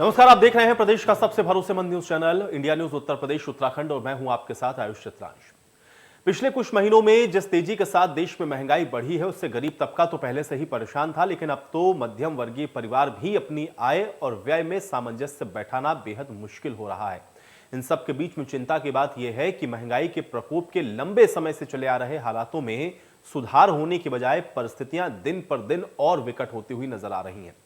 नमस्कार, आप देख रहे हैं प्रदेश का सबसे भरोसेमंद news channel India news Uttar Pradesh Uttarakhand और मैं हूं आपके साथ आयुष चित्रांश। पिछले कुछ महीनों में जिस तेजी के साथ देश में महंगाई बढ़ी है उससे गरीब तबका तो पहले से ही परेशान था, लेकिन अब तो मध्यम वर्गीय परिवार भी अपनी आय और व्यय में सामंजस्य बैठाना बेहद मुश्किल हो रहा है। इन सब के बीच में चिंता की बात यह है कि महंगाई के प्रकोप के लंबे समय से चले आ रहे हालातों में सुधार होने की बजाय परिस्थितियां दिन पर दिन और विकट होती हुई नजर आ रही हैं।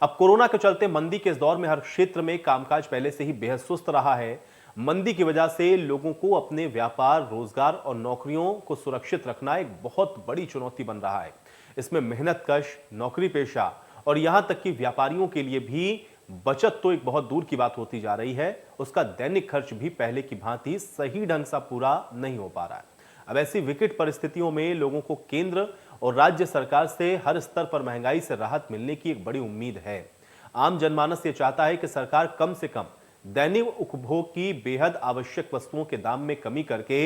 अब कोरोना के चलते मंदी के इस दौर में हर क्षेत्र में कामकाज पहले से ही बेहद सुस्त रहा है। मंदी की वजह से लोगों को अपने व्यापार, रोजगार और नौकरियों को सुरक्षित रखना एक बहुत बड़ी चुनौती बन रहा है। इसमें मेहनतकश, नौकरी पेशा और यहां तक कि व्यापारियों के लिए भी बचत तो एक बहुत दूर की बात होती जा रही है। उसका दैनिक खर्च भी पहले की भांति सही ढंग से पूरा नहीं हो पा रहा है। अब ऐसी विकट परिस्थितियों में लोगों को केंद्र और राज्य सरकार से हर स्तर पर महंगाई से राहत मिलने की एक बड़ी उम्मीद है। आम जनमानस ये चाहता है कि सरकार कम से कम दैनिक उपभोग की बेहद आवश्यक वस्तुओं के दाम में कमी करके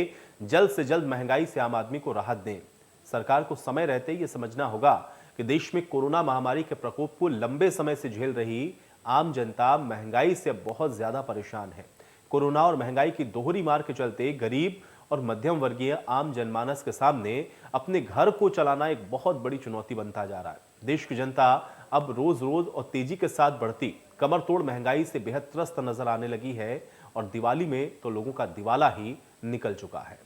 जल्द से जल्द महंगाई से आम आदमी को राहत दें। सरकार को समय रहते ये समझना होगा कि देश में कोरोना महामारी के प्रकोप को लंबे समय से झेल रही आम जनता महंगाई से बहुत ज्यादा परेशान है। कोरोना और महंगाई की दोहरी मार के चलते गरीब और मध्यम वर्गीय आम जनमानस के सामने अपने घर को चलाना एक बहुत बड़ी चुनौती बनता जा रहा है। देश की जनता अब रोज रोज और तेजी के साथ बढ़ती कमर तोड़ महंगाई से बेहद त्रस्त नजर आने लगी है और दिवाली में तो लोगों का दिवाला ही निकल चुका है।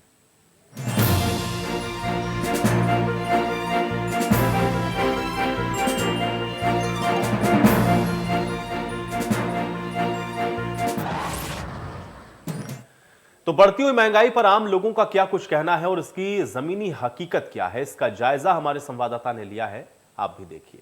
तो बढ़ती हुई महंगाई पर आम लोगों का क्या कुछ कहना है और इसकी जमीनी हकीकत क्या है, इसका जायजा हमारे संवाददाता ने लिया है। आप भी देखिए।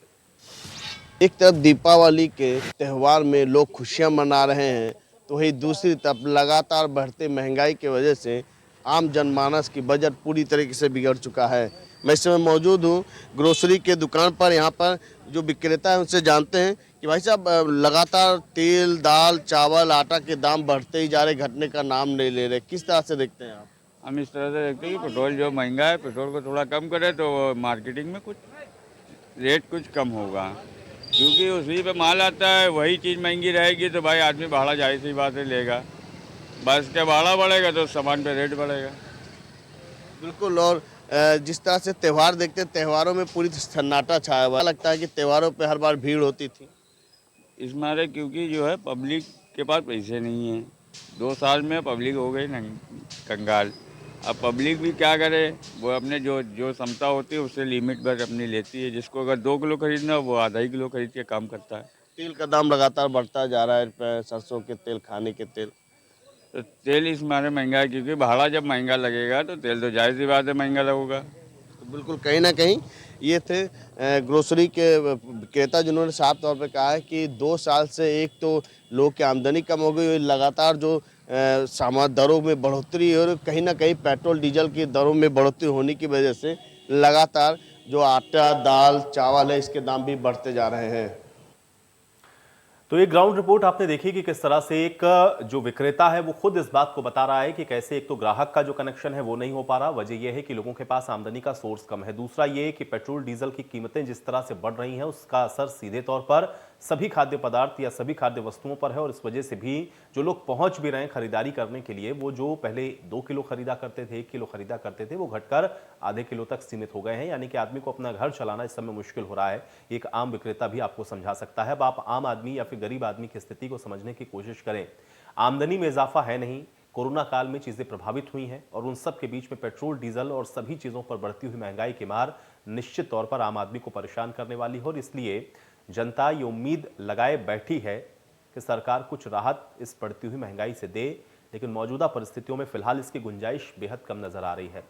एक तरफ दीपावली के त्यौहार में लोग खुशियां मना रहे हैं, तो वही दूसरी तरफ लगातार बढ़ते महंगाई की वजह से आम जनमानस की बजट पूरी तरीके से बिगड़ चुका है। मैं इस समय मौजूद हूँ ग्रोसरी के दुकान पर। यहाँ पर जो विक्रेता है उनसे जानते हैं कि भाई साहब, लगातार तेल, दाल, चावल, आटा के दाम बढ़ते ही जा रहे, घटने का नाम नहीं ले रहे। किस तरह से देखते हैं आप? हम इस तरह से देखते हैं कि पेट्रोल जो महंगा है, पेट्रोल को थोड़ा कम करे तो मार्केटिंग में कुछ रेट कुछ कम होगा, क्योंकि उसी पे माल आता है। वही चीज़ महंगी रहेगी तो भाई आदमी भाड़ा जाहिर सी बात है लेगा। बस का भाड़ा बढ़ेगा तो सामान पे रेट बढ़ेगा। बिल्कुल। और जिस तरह से त्यौहार देखते हैं, त्यौहारों में पूरी सन्नाटा छाया हुआ लगता है कि त्यौहारों पे हर बार भीड़ होती थी इस मारे क्योंकि जो है पब्लिक के पास पैसे नहीं है। 2 साल में पब्लिक हो गई कंगाल। अब पब्लिक भी क्या करे, वो अपने जो जो क्षमता होती है उससे लिमिट पर अपनी लेती है। जिसको अगर 2 किलो खरीदना हो वो आधा ही किलो खरीद के काम करता है। तेल का दाम लगातार बढ़ता जा रहा है, सरसों के तेल, खाने के तेल। तो तेल इस मारे महंगा है क्योंकि भाड़ा जब महंगा लगेगा तो तेल तो जाहिर सी बात है महंगा लगेगा। तो बिल्कुल कहीं ना कहीं ये थे ग्रोसरी के विक्रेता, जिन्होंने साफ तौर पे कहा है कि 2 साल से एक तो लोगों की आमदनी कम हो गई, लगातार जो सामान दरों में बढ़ोतरी है और कहीं ना कहीं पेट्रोल डीजल की दरों में बढ़ोतरी होने की वजह से लगातार जो आटा, दाल, चावल है, इसके दाम भी बढ़ते जा रहे हैं। तो ये ग्राउंड रिपोर्ट आपने देखी कि किस तरह से एक जो विक्रेता है वो खुद इस बात को बता रहा है कि कैसे एक तो ग्राहक का जो कनेक्शन है वो नहीं हो पा रहा। वजह यह है कि लोगों के पास आमदनी का सोर्स कम है। दूसरा ये कि पेट्रोल डीजल की कीमतें जिस तरह से बढ़ रही हैं उसका असर सीधे तौर पर सभी खाद्य पदार्थ या सभी खाद्य वस्तुओं पर है और इस वजह से भी जो लोग पहुंच भी रहे हैं खरीदारी करने के लिए, वो जो पहले 2 किलो खरीदा करते थे, 1 किलो खरीदा करते थे, वो घटकर आधे किलो तक सीमित हो गए हैं। यानी कि आदमी को अपना घर चलाना इस समय मुश्किल हो रहा है। एक आम विक्रेता भी आपको समझा सकता है। अब आप आम आदमी या फिर गरीब आदमी की स्थिति को समझने की कोशिश करें। आमदनी में इजाफा है नहीं, कोरोना काल में चीजें प्रभावित हुई हैं और उन सब के बीच में पेट्रोल, डीजल और सभी चीजों पर बढ़ती हुई महंगाई की मार निश्चित तौर पर आम आदमी को परेशान करने वाली है और इसलिए जनता ये उम्मीद लगाए बैठी है कि सरकार कुछ राहत इस बढ़ती हुई महंगाई से दे, लेकिन मौजूदा परिस्थितियों में फिलहाल इसकी गुंजाइश बेहद कम नजर आ रही है।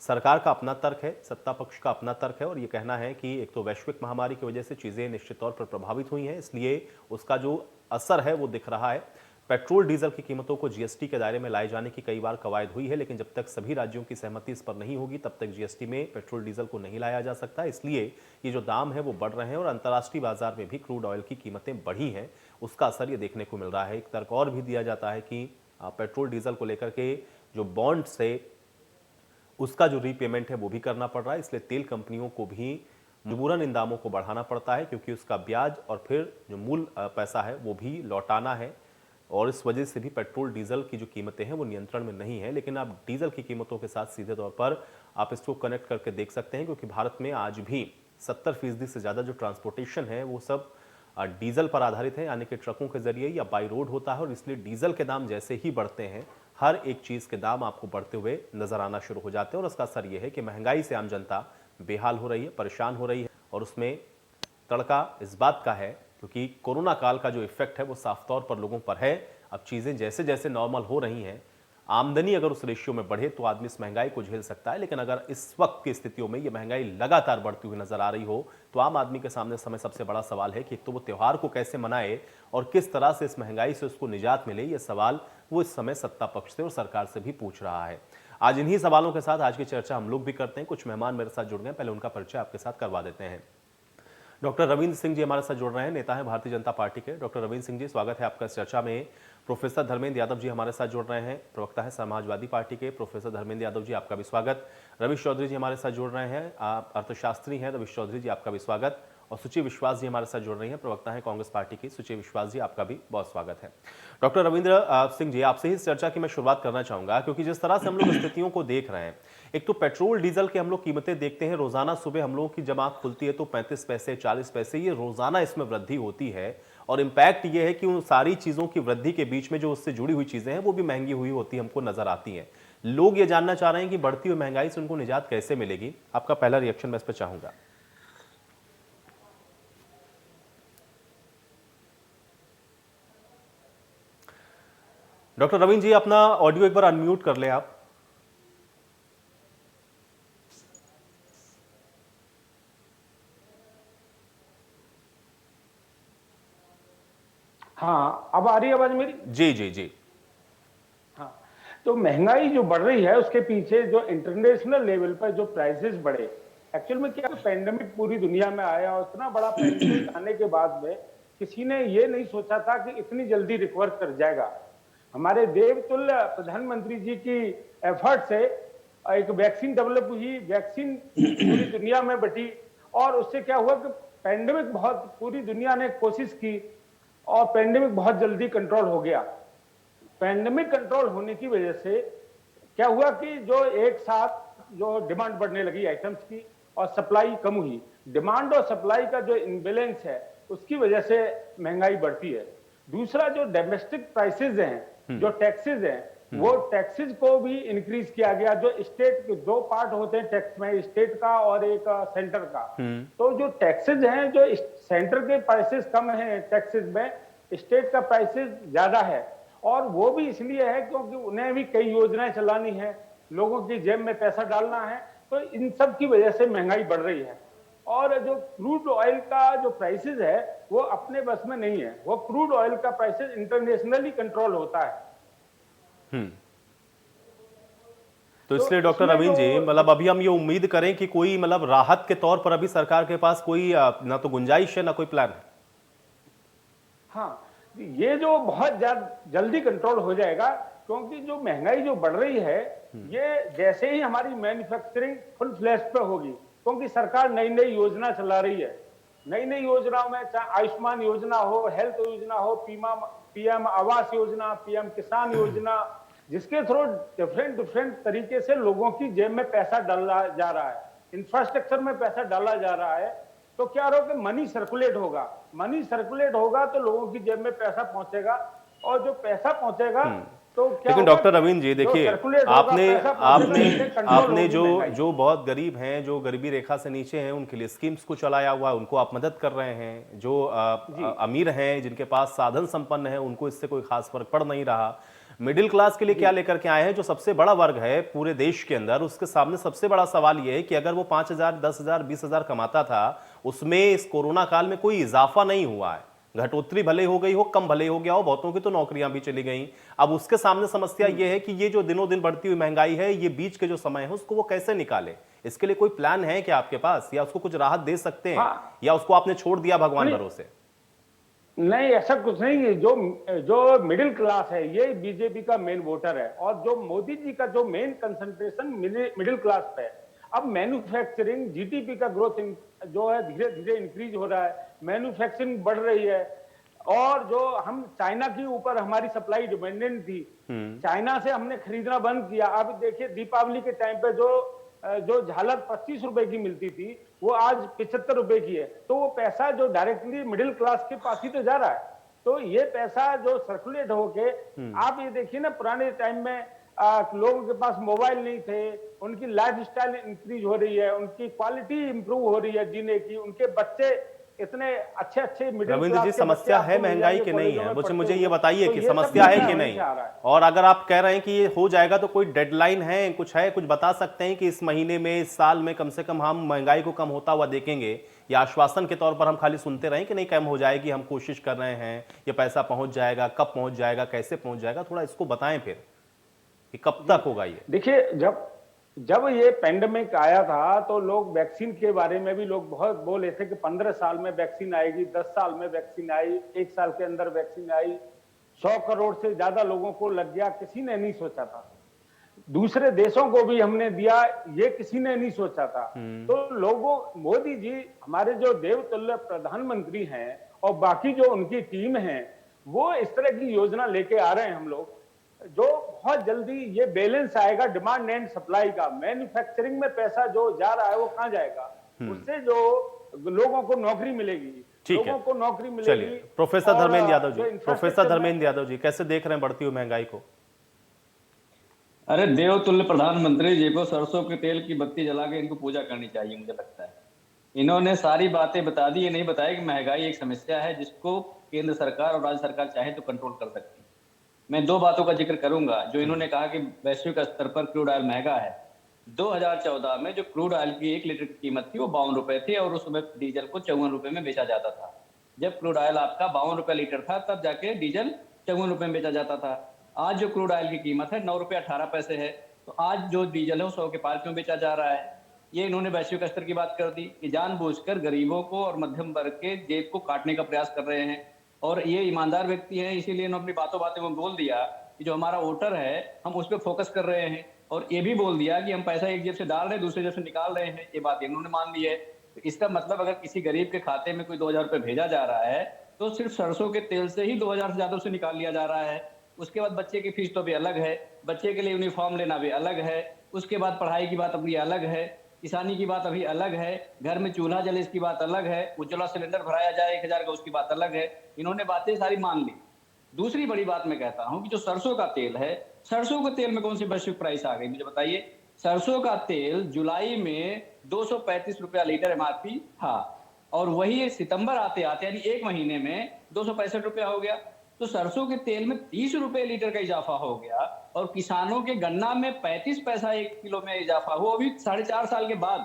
सरकार का अपना तर्क है, सत्ता पक्ष का अपना तर्क है और ये कहना है कि एक तो वैश्विक महामारी की वजह से चीजें निश्चित तौर पर प्रभावित हुई हैं, इसलिए उसका जो असर है वो दिख रहा है। पेट्रोल डीजल की कीमतों को जीएसटी के दायरे में लाए जाने की कई बार कवायद हुई है, लेकिन जब तक सभी राज्यों की सहमति इस पर नहीं होगी तब तक जीएसटी में पेट्रोल डीजल को नहीं लाया जा सकता। इसलिए ये जो दाम है वो बढ़ रहे हैं और अंतर्राष्ट्रीय बाजार में भी क्रूड ऑयल की कीमतें बढ़ी हैं, उसका असर ये देखने को मिल रहा है। एक तर्क और भी दिया जाता है कि पेट्रोल डीजल को लेकर के जो बॉन्ड से उसका जो रीपेमेंट है वो भी करना पड़ रहा है, इसलिए तेल कंपनियों को भी मजबूरन इन दामों को बढ़ाना पड़ता है, क्योंकि उसका ब्याज और फिर जो मूल पैसा है वो भी लौटाना है। और इस वजह से भी पेट्रोल डीजल की जो कीमतें हैं वो नियंत्रण में नहीं है। लेकिन आप डीजल की कीमतों के साथ सीधे तौर पर आप इसको कनेक्ट करके देख सकते हैं, क्योंकि भारत में आज भी 70% से ज़्यादा जो ट्रांसपोर्टेशन है वो सब डीजल पर आधारित है, यानी कि ट्रकों के जरिए या बाई रोड होता है। और इसलिए डीजल के दाम जैसे ही बढ़ते हैं, हर एक चीज़ के दाम आपको बढ़ते हुए नजर आना शुरू हो जाते हैं। और उसका असर यह है कि महंगाई से आम जनता बेहाल हो रही है, परेशान हो रही है। और उसमें तड़का इस बात का है, क्योंकि कोरोना काल का जो इफेक्ट है वो साफ तौर पर लोगों पर है। अब चीज़ें जैसे जैसे नॉर्मल हो रही हैं, आमदनी अगर उस रेशियो में बढ़े तो आदमी इस महंगाई को झेल सकता है। लेकिन अगर इस वक्त की स्थितियों में ये महंगाई लगातार बढ़ती हुई नजर आ रही हो, तो आम आदमी के सामने समय सबसे बड़ा सवाल है कि एक तो वो त्यौहार को कैसे मनाए और किस तरह से इस महंगाई से उसको निजात मिले। ये सवाल वो इस समय सत्ता पक्ष से और सरकार से भी पूछ रहा है। आज इन्हीं सवालों के साथ आज की चर्चा हम लोग भी करते हैं। कुछ मेहमान मेरे साथ जुड़ गए, पहले उनका परिचय आपके साथ करवा देते हैं। डॉक्टर रविंद्र सिंह जी हमारे साथ जुड़ रहे हैं, नेता है भारतीय जनता पार्टी के। डॉक्टर रविंद्र सिंह जी, स्वागत है आपका इस चर्चा में। प्रोफेसर धर्मेंद्र यादव जी हमारे साथ जुड़ रहे हैं, प्रवक्ता है समाजवादी पार्टी के। प्रोफेसर धर्मेंद्र यादव जी, आपका भी स्वागत। रविश चौधरी जी हमारे साथ जुड़ रहे हैं, अर्थशास्त्री हैं। रविश चौधरी जी, आपका भी स्वागत। और सुचि विश्वास जी हमारे साथ जुड़ रही हैं, प्रवक्ता है कांग्रेस पार्टी की। सुचि विश्वास जी, आपका भी बहुत स्वागत है। डॉक्टर रविंद्र सिंह जी, आपसे ही इस चर्चा की मैं शुरुआत करना चाहूंगा, क्योंकि जिस तरह से हम लोग स्थितियों को देख रहे हैं, एक तो पेट्रोल डीजल के हम लोग कीमतें देखते हैं, रोजाना सुबह हम लोगों की जब आंख खुलती है तो 35 पैसे 40 पैसे ये रोजाना इसमें वृद्धि होती है। और इम्पैक्ट ये है कि उन सारी चीजों की वृद्धि के बीच में जो उससे जुड़ी हुई चीजें हैं वो भी महंगी हुई होती हमको नजर आती हैं। लोग ये जानना चाह रहे हैं कि बढ़ती हुई महंगाई से उनको निजात कैसे मिलेगी। आपका पहला रिएक्शन मैं इस पर चाहूंगा। डॉक्टर रविंद्र जी, अपना ऑडियो एक बार अनम्यूट कर लें आप। हाँ, अब आ रही है आवाज मेरी? जी जी जी। हाँ, तो महंगाई जो बढ़ रही है उसके पीछे जो इंटरनेशनल लेवल पर जो प्राइसेस बढ़े, एक्चुअल में क्या पैंडेमिक पूरी दुनिया में आया और इतना बड़ा पैंडेमिक आने के बाद में किसी ने ये नहीं सोचा था कि इतनी जल्दी रिकवर कर जाएगा। हमारे देवतुल्य प्रधानमंत्री जी की एफर्ट से एक वैक्सीन डेवलप हुई, वैक्सीन पूरी दुनिया में बटी और उससे क्या हुआ कि पैंडेमिक बहुत पूरी दुनिया ने कोशिश की और पैंडेमिक बहुत जल्दी कंट्रोल हो गया। पैंडेमिक कंट्रोल होने की वजह से क्या हुआ कि जो एक साथ जो डिमांड बढ़ने लगी आइटम्स की और सप्लाई कम हुई, डिमांड और सप्लाई का जो इनबैलेंस है उसकी वजह से महंगाई बढ़ती है। दूसरा जो डोमेस्टिक प्राइसेस हैं, जो टैक्सेस हैं, वो टैक्सेस को भी इंक्रीज किया गया। जो स्टेट के दो पार्ट होते हैं टैक्स में, स्टेट का और एक सेंटर का। तो जो टैक्सेस हैं, जो सेंटर के प्राइसेस कम हैं टैक्सेस में, स्टेट का प्राइसेस ज्यादा है। और वो भी इसलिए है क्योंकि उन्हें भी कई योजनाएं चलानी है, लोगों की जेब में पैसा डालना है, तो इन सब की वजह से महंगाई बढ़ रही है। और जो क्रूड ऑयल का जो प्राइसेस है वो अपने बस में नहीं है। वो क्रूड ऑयल का प्राइसेस इंटरनेशनली कंट्रोल होता है। तो इसलिए डॉक्टर रवीन जी, मतलब अभी हम ये उम्मीद करें कि कोई मतलब राहत के तौर पर अभी सरकार के पास कोई ना तो गुंजाइश है ना कोई प्लान है। हाँ, ये जो बहुत जल्दी कंट्रोल हो जाएगा, क्योंकि जो महंगाई जो बढ़ रही है ये जैसे ही हमारी मैन्युफैक्चरिंग फुल फ्लैश पे होगी, क्योंकि सरकार नई नई योजना चला रही है। नई नई योजनाओं में चाहे आयुष्मान योजना हो, हेल्थ योजना हो, पीएम आवास योजना, पीएम किसान योजना, जिसके थ्रू डिफरेंट तरीके से लोगों की जेब में पैसा डाला जा रहा है, इंफ्रास्ट्रक्चर में पैसा डाला जा रहा है। तो क्या हो कि मनी सर्कुलेट होगा, मनी सर्कुलेट होगा तो लोगों की जेब में पैसा पहुंचेगा, और जो पैसा पहुंचेगा तो क्या। लेकिन डॉक्टर रवीन जी देखिए, आपने जो बहुत गरीब हैं, जो गरीबी रेखा से नीचे हैं, उनके लिए स्कीम्स को चलाया हुआ, उनको आप मदद कर रहे हैं। जो अमीर हैं, जिनके पास साधन संपन्न है, उनको इससे कोई खास फर्क पड़ नहीं रहा। मिडिल क्लास के लिए क्या लेकर के आए हैं, जो सबसे बड़ा वर्ग है पूरे देश के अंदर, उसके सामने सबसे बड़ा सवाल यह है कि अगर वो 5,000 10,000 20,000 कमाता था, उसमें इस कोरोना काल में कोई इजाफा नहीं हुआ है। घटोतरी भले हो गई हो, कम भले हो गया हो, बहुतों की तो नौकरियां भी चली गई। अब उसके सामने समस्या यह है कि ये जो दिनों दिन बढ़ती हुई महंगाई है, ये बीच के जो समय है उसको वो कैसे निकाले। इसके लिए कोई प्लान है क्या आपके पास, या उसको कुछ राहत दे सकते हैं, या उसको आपने छोड़ दिया भगवान भरोसे? नहीं, ऐसा कुछ नहीं है। जो मिडिल क्लास है ये बीजेपी का मेन वोटर है, और जो मोदी जी का जो मेन कंसंट्रेशन मिडिल क्लास पे है। अब मैन्युफैक्चरिंग जीडीपी का ग्रोथ जो है धीरे धीरे इंक्रीज हो रहा है, मैन्युफैक्चरिंग बढ़ रही है। और जो हम चाइना के ऊपर हमारी सप्लाई डिपेंडेंट थी, चाइना से हमने खरीदना बंद किया। अब देखिए दीपावली के टाइम पे जो झालर 25 रुपए की मिलती थी वो आज 75 रुपए की है। तो वो पैसा जो डायरेक्टली मिडिल क्लास के पास ही तो जा रहा है। तो ये पैसा जो सर्कुलेट होके, आप ये देखिए ना, पुराने टाइम में लोगों के पास मोबाइल नहीं थे, उनकी लाइफ स्टाइल इंक्रीज हो रही है, उनकी क्वालिटी इंप्रूव हो रही है जीने की, उनके बच्चे इतने अच्छे अच्छे मिडिल रविंद्र क्लास जी, के समस्या बच्चे है आपको मिल महंगाई जाएंगे की नहीं कॉलेजों है? में मुझे पढ़ते मुझे ये हुए। बताइए तो कि ये सब समस्या है कि नहीं नहीं? आ रहा है। और अगर आप कह रहे हैं कि ये हो जाएगा तो कोई डेडलाइन है, कुछ बता सकते हैं कि इस महीने में, इस साल में कम से कम हम महंगाई को कम होता हुआ देखेंगे, या आश्वासन के तौर पर हम खाली सुनते रहें कि नहीं कम हो जाएगी, हम कोशिश कर रहे हैं, ये पैसा पहुंच जाएगा, कब पहुंच जाएगा, कैसे पहुंच जाएगा? थोड़ा इसको बताएं फिर कि कब तक होगा ये। देखिए, जब ये पेंडेमिक आया था तो लोग वैक्सीन के बारे में भी लोग बहुत बोले थे कि 15 साल में वैक्सीन आएगी, 10 साल में वैक्सीन आई, 1 साल के अंदर वैक्सीन आई, 100 करोड़ से ज्यादा लोगों को लग गया, किसी ने नहीं सोचा था। दूसरे देशों को भी हमने दिया, ये किसी ने नहीं सोचा था। तो लोगों, मोदी जी हमारे जो देवतुल्य प्रधानमंत्री हैं और बाकी जो उनकी टीम है, वो इस तरह की योजना लेके आ रहे हैं हम लोग, जो बहुत जल्दी ये बैलेंस आएगा डिमांड एंड सप्लाई का। मैन्युफैक्चरिंग में पैसा जो जा रहा है वो कहां जाएगा? उससे जो लोगों को नौकरी मिलेगी, ठीक है, लोगों को नौकरी मिलेगी। चलिए प्रोफेसर और धर्मेंद्र यादव जो जी, प्रोफेसर धर्मेंद्र यादव जी, कैसे देख रहे हैं बढ़ती हुई महंगाई को? अरे देवतुल्य प्रधानमंत्री जी को सरसों के तेल की बत्ती जला के इनको पूजा करनी चाहिए, मुझे लगता है। इन्होंने सारी बातें बता दी, ये नहीं बताया कि महंगाई एक समस्या है जिसको केंद्र सरकार और राज्य सरकार चाहे तो कंट्रोल कर सकती है। मैं दो बातों का जिक्र करूंगा। जो इन्होंने कहा कि वैश्विक स्तर पर क्रूड ऑयल महंगा है। 2014 में जो क्रूड ऑयल की 1 लीटर की कीमत थी वो 52 रुपए थी और उस समय डीजल को 54 रुपए में बेचा जाता था। जब क्रूड ऑयल आपका 52 रुपए लीटर था तब जाके डीजल 54 रुपए में बेचा जाता था। आज जो क्रूड ऑयल की कीमत है 9 रुपए 18 पैसे है, तो आज जो डीजल है वो 100 के पार क्यों बेचा जा रहा है? ये इन्होंने वैश्विक स्तर की बात कर दी कि जानबूझकर गरीबों को और मध्यम वर्ग के जेब को काटने का प्रयास कर रहे हैं। और ये ईमानदार व्यक्ति हैं, इसीलिए इन्होंने अपनी बातों में बोल दिया कि जो हमारा वोटर है हम उस पर फोकस कर रहे हैं। और ये भी बोल दिया कि हम पैसा एक जेब से डाल रहे हैं, दूसरे जेब से निकाल रहे हैं। ये बात इन्होंने मान ली है। तो इसका मतलब अगर किसी गरीब के खाते में कोई 2000 रुपए भेजा जा रहा है तो सिर्फ सरसों के तेल से ही 2000 से ज्यादा उसे निकाल लिया जा रहा है। उसके बाद बच्चे की फीस तो भी अलग है, बच्चे के लिए यूनिफॉर्म लेना भी अलग है, उसके बाद पढ़ाई की बात अपनी अलग है, किसानी की बात अभी अलग है, घर में चूल्हा जले इसकी बात अलग है, उज्ज्वला सिलेंडर भराया जाए 1000 का उसकी बात अलग है। इन्होंने बातें सारी मान ली। दूसरी बड़ी बात मैं कहता हूं कि जो सरसों का तेल है, सरसों के तेल में कौन सी वैश्विक प्राइस आ गई मुझे बताइए? सरसों का तेल जुलाई में 235 रुपया लीटर एमआरपी था और वही सितंबर आते आते यानी 1 महीने में 265 रुपया हो गया। तो सरसों के तेल में 30 रुपए लीटर का इजाफा हो गया और किसानों के गन्ना में 35 पैसा 1 किलो में इजाफा हुआ, अभी 4.5 साल के बाद।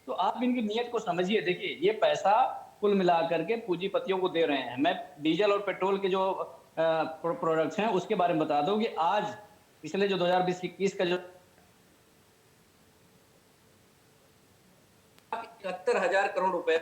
तो आप इनकी नीयत को समझिए। देखिए, ये पैसा कुल मिलाकर के पूंजीपतियों को दे रहे हैं। मैं डीजल और पेट्रोल के जो प्रोडक्ट्स हैं उसके बारे में बता दूं कि आज पिछले जो 2020-21 का जो 71,000 करोड़ रुपए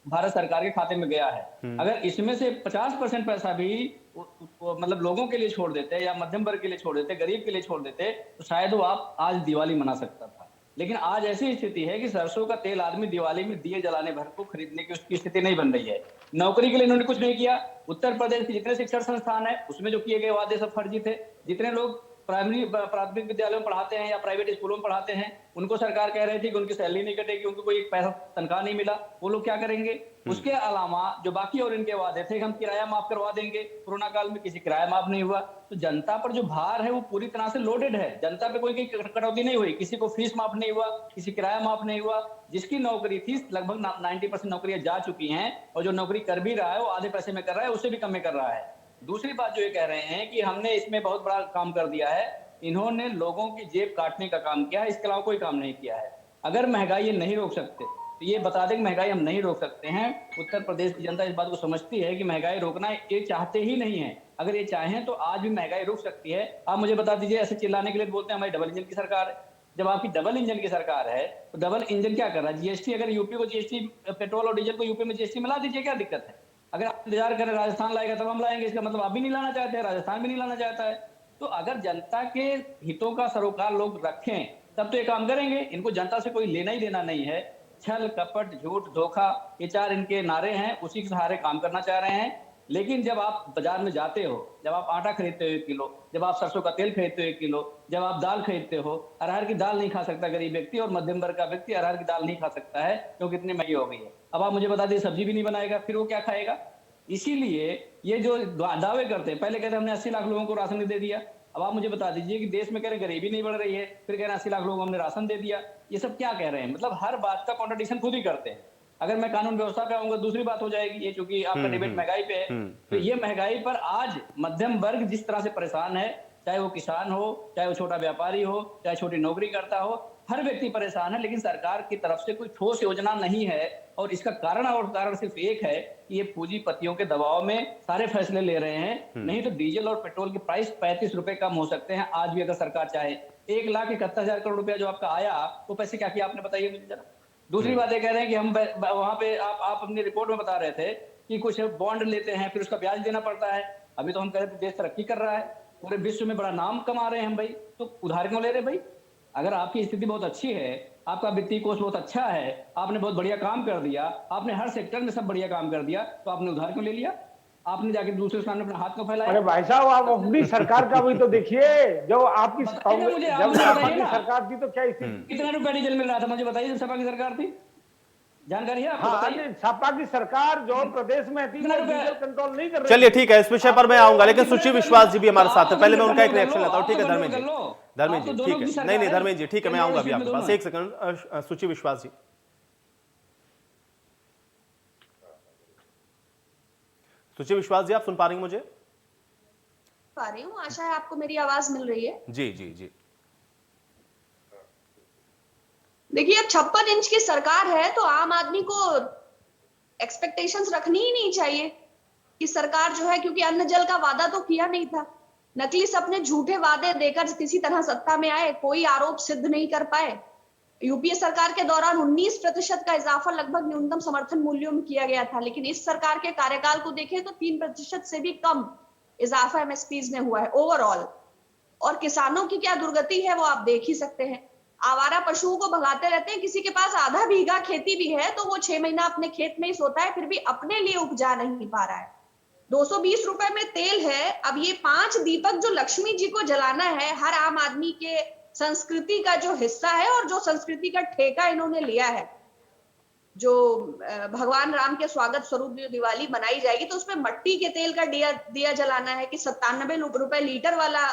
भारत सरकार के खाते में गया है। अगर इसमें से 50% पैसा भी मतलब लोगों के लिए छोड़ देते या मध्यम वर्ग के लिए छोड़ देते, गरीब के लिए छोड़ देते, तो शायद वो आप आज दिवाली मना सकता था। लेकिन आज ऐसी स्थिति है कि सरसों का तेल आदमी दिवाली में दिए जलाने भर को खरीदने की उसकी स्थिति नहीं बन रही है। नौकरी के लिए इन्होंने कुछ नहीं किया। उत्तर प्रदेश के जितने शिक्षण संस्थान है उसमें जो किए गए वादे सब फर्जी थे। जितने लोग प्राथमिक विद्यालयों में पढ़ाते हैं या प्राइवेट स्कूलों में पढ़ाते हैं उनको सरकार कह रही थी कि उनकी सैलरी नहीं कटेगी, उनको कोई पैसा तनख्वाह नहीं मिला, वो लोग क्या करेंगे? उसके अलावा जो बाकी और इनके वादे थे कि हम किराया माफ करवा देंगे, कोरोना काल में किसी किराया माफ नहीं हुआ। तो जनता पर जो भार है वो पूरी तरह से लोडेड है। जनता पे कोई कटौती नहीं हुई, किसी को फीस माफ नहीं हुआ, किसी किराया माफ नहीं हुआ। जिसकी नौकरी थी लगभग 90% नौकरियां जा चुकी हैं और जो नौकरी कर भी रहा है वो आधे पैसे में कर रहा है, उससे भी कम में कर रहा है। दूसरी बात जो ये कह रहे हैं कि हमने इसमें बहुत बड़ा काम कर दिया है, इन्होंने लोगों की जेब काटने का काम किया है, इसके अलावा कोई काम नहीं किया है। अगर महंगाई ये नहीं रोक सकते तो ये बता दें कि महंगाई हम नहीं रोक सकते हैं। उत्तर प्रदेश की जनता इस बात को समझती है कि महंगाई रोकना ये चाहते ही नहीं है। अगर ये चाहें तो आज भी महंगाई रुक सकती है। आप मुझे बता दीजिए, ऐसे चिल्लाने के लिए बोलते हैं हमारी डबल इंजन की सरकार है। जब आपकी डबल इंजन की सरकार है तो डबल इंजन क्या कर रहा है? जीएसटी, अगर यूपी को जीएसटी, पेट्रोल और डीजल को यूपी में जीएसटी मिला दीजिए, क्या दिक्कत है? अगर आप इंतजार करें राजस्थान लाएगा तब हम लाएंगे, इसका मतलब आप भी नहीं लाना चाहते हैं, राजस्थान भी नहीं लाना चाहता है। तो अगर जनता के हितों का सरोकार लोग रखें तब तो ये काम करेंगे। इनको जनता से कोई लेना ही देना नहीं है। छल कपट झूठ धोखा, ये 4 इनके नारे हैं, उसी के सहारे काम करना चाह रहे हैं। लेकिन जब आप बाजार में जाते हो, जब आप आटा खरीदते हो 1 किलो, जब आप सरसों का तेल खरीदते हो 1 किलो, जब आप दाल खरीदते हो, अरहर की दाल नहीं खा सकता गरीब व्यक्ति, और मध्यम वर्ग का व्यक्ति अरहर की दाल नहीं खा सकता है क्योंकि इतनी महंगी हो गई है। अब आप मुझे बता दीजिए, सब्जी भी नहीं बनाएगा, फिर वो क्या खाएगा? इसीलिए ये जो दावे करते हैं, पहले कहते हैं हमने 80 लाख लोगों को राशन दे दिया। अब आप मुझे बता दीजिए कि देश में कह रहे गरीबी नहीं बढ़ रही है, फिर कह रहे हैं 80 लाख लोगों को हमने राशन दे दिया। ये सब क्या कह रहे हैं? मतलब हर बात का कॉन्ट्रडिक्शन खुद ही करते हैं। अगर मैं कानून व्यवस्था पे आऊंगा दूसरी बात हो जाएगी। ये चूंकि आपका डिबेट महंगाई पे है, तो ये महंगाई पर आज मध्यम वर्ग जिस तरह से परेशान है, चाहे वो किसान हो, चाहे वो छोटा व्यापारी हो, चाहे छोटी नौकरी करता हो, हर व्यक्ति परेशान है। लेकिन सरकार की तरफ से कोई ठोस योजना नहीं है, और इसका कारण सिर्फ एक है कि ये पूंजीपतियों के दबाव में सारे फैसले ले रहे हैं। नहीं तो डीजल और पेट्रोल की प्राइस 35 रुपए कम हो सकते हैं आज भी, अगर सरकार चाहे। 1,71,000 करोड़ रुपया जो आपका आया, वो पैसे क्या किया आपने, बताइए मुझे जरा। दूसरी बात ये कह रहे हैं कि हम वहां पे आप अपनी रिपोर्ट में बता रहे थे कि कुछ बॉन्ड लेते हैं, फिर उसका ब्याज देना पड़ता है। अभी तो हम कह रहे थे देश तरक्की कर रहा है, पूरे विश्व में बड़ा नाम कमा रहे हैं हम भाई, तो उधार क्यों ले रहे भाई? अगर आपकी स्थिति बहुत अच्छी है, आपका वित्तीय कोष बहुत अच्छा है, आपने बहुत बढ़िया काम कर दिया, आपने हर सेक्टर में सब बढ़िया काम कर दिया, तो आपने उधार क्यों ले लिया? आपने जाके दूसरे सामने अपना हाथ क्यों फैलाया? अरे भाई साहब, आप अपनी सरकार का भी तो देखिए। जब आपकी मुझे जब मुझे सपा बताइए की ना, सरकार थी तो क्या स्थिति? कितना रुपया डीजल मिल रहा था मुझे बताइए जब सपा की सरकार थी? जानकारी है आपको? हाँ, बताइए। सपा की सरकार जो प्रदेश में थी कितना वो रुपया? डीजल कंट्रोल नहीं कर रही। चलिए ठीक है, इस विषय पर मैं आऊंगा, लेकिन सुची विश्वास जी भी हमारे साथ है। पहले मैं उनका एक रिएक्शन लेता हूं। ठीक है धर्मेंद्र जी, धर्मेंद्र जी ठीक है। नहीं धर्मेंद्र जी ठीक है, मैं आऊंगा अभी आपके पास। 1 सेकंड, सुची विश्वास जी। सुची विश्वास जी, आप सुन पा रही हैं मुझे? पा रही हूँ, आशा है आपको मेरी आवाज मिल रही है। जी जी जी। देखिए, अब 56 इंच की सरकार है तो आम आदमी को एक्सपेक्टेशंस रखनी ही नहीं चाहिए कि सरकार जो है, क्योंकि अन्न जल का वादा तो किया नहीं था, नकली सपने झूठे वादे देकर किसी तरह सत्ता में आए, कोई आरोप सिद्ध नहीं कर पाए। यूपीए सरकार के दौरान 19% का इजाफा लगभग न्यूनतम समर्थन मूल्यों में किया गया था, लेकिन इस सरकार के कार्यकाल को देखें तो 3% से भी कम इजाफा एमएसपीज में हुआ है ओवरऑल। और किसानों की क्या दुर्गति है वो आप देख ही सकते हैं। आवारा पशुओं को भगाते रहते हैं, किसी के पास आधा बीघा खेती भी है तो वो 6 महीना अपने खेत में ही सोता है, फिर भी अपने लिए उपजा नहीं पा रहा है। 220 रुपए में तेल है। अब ये 5 दीपक जो लक्ष्मी जी को जलाना है, हर आम आदमी के संस्कृति का जो हिस्सा है और जो संस्कृति का ठेका इन्होंने लिया है, जो भगवान राम के स्वागत स्वरूप दिवाली मनाई जाएगी तो उसमें मट्टी के तेल का दिया जलाना है कि 97 रुपए लीटर वाला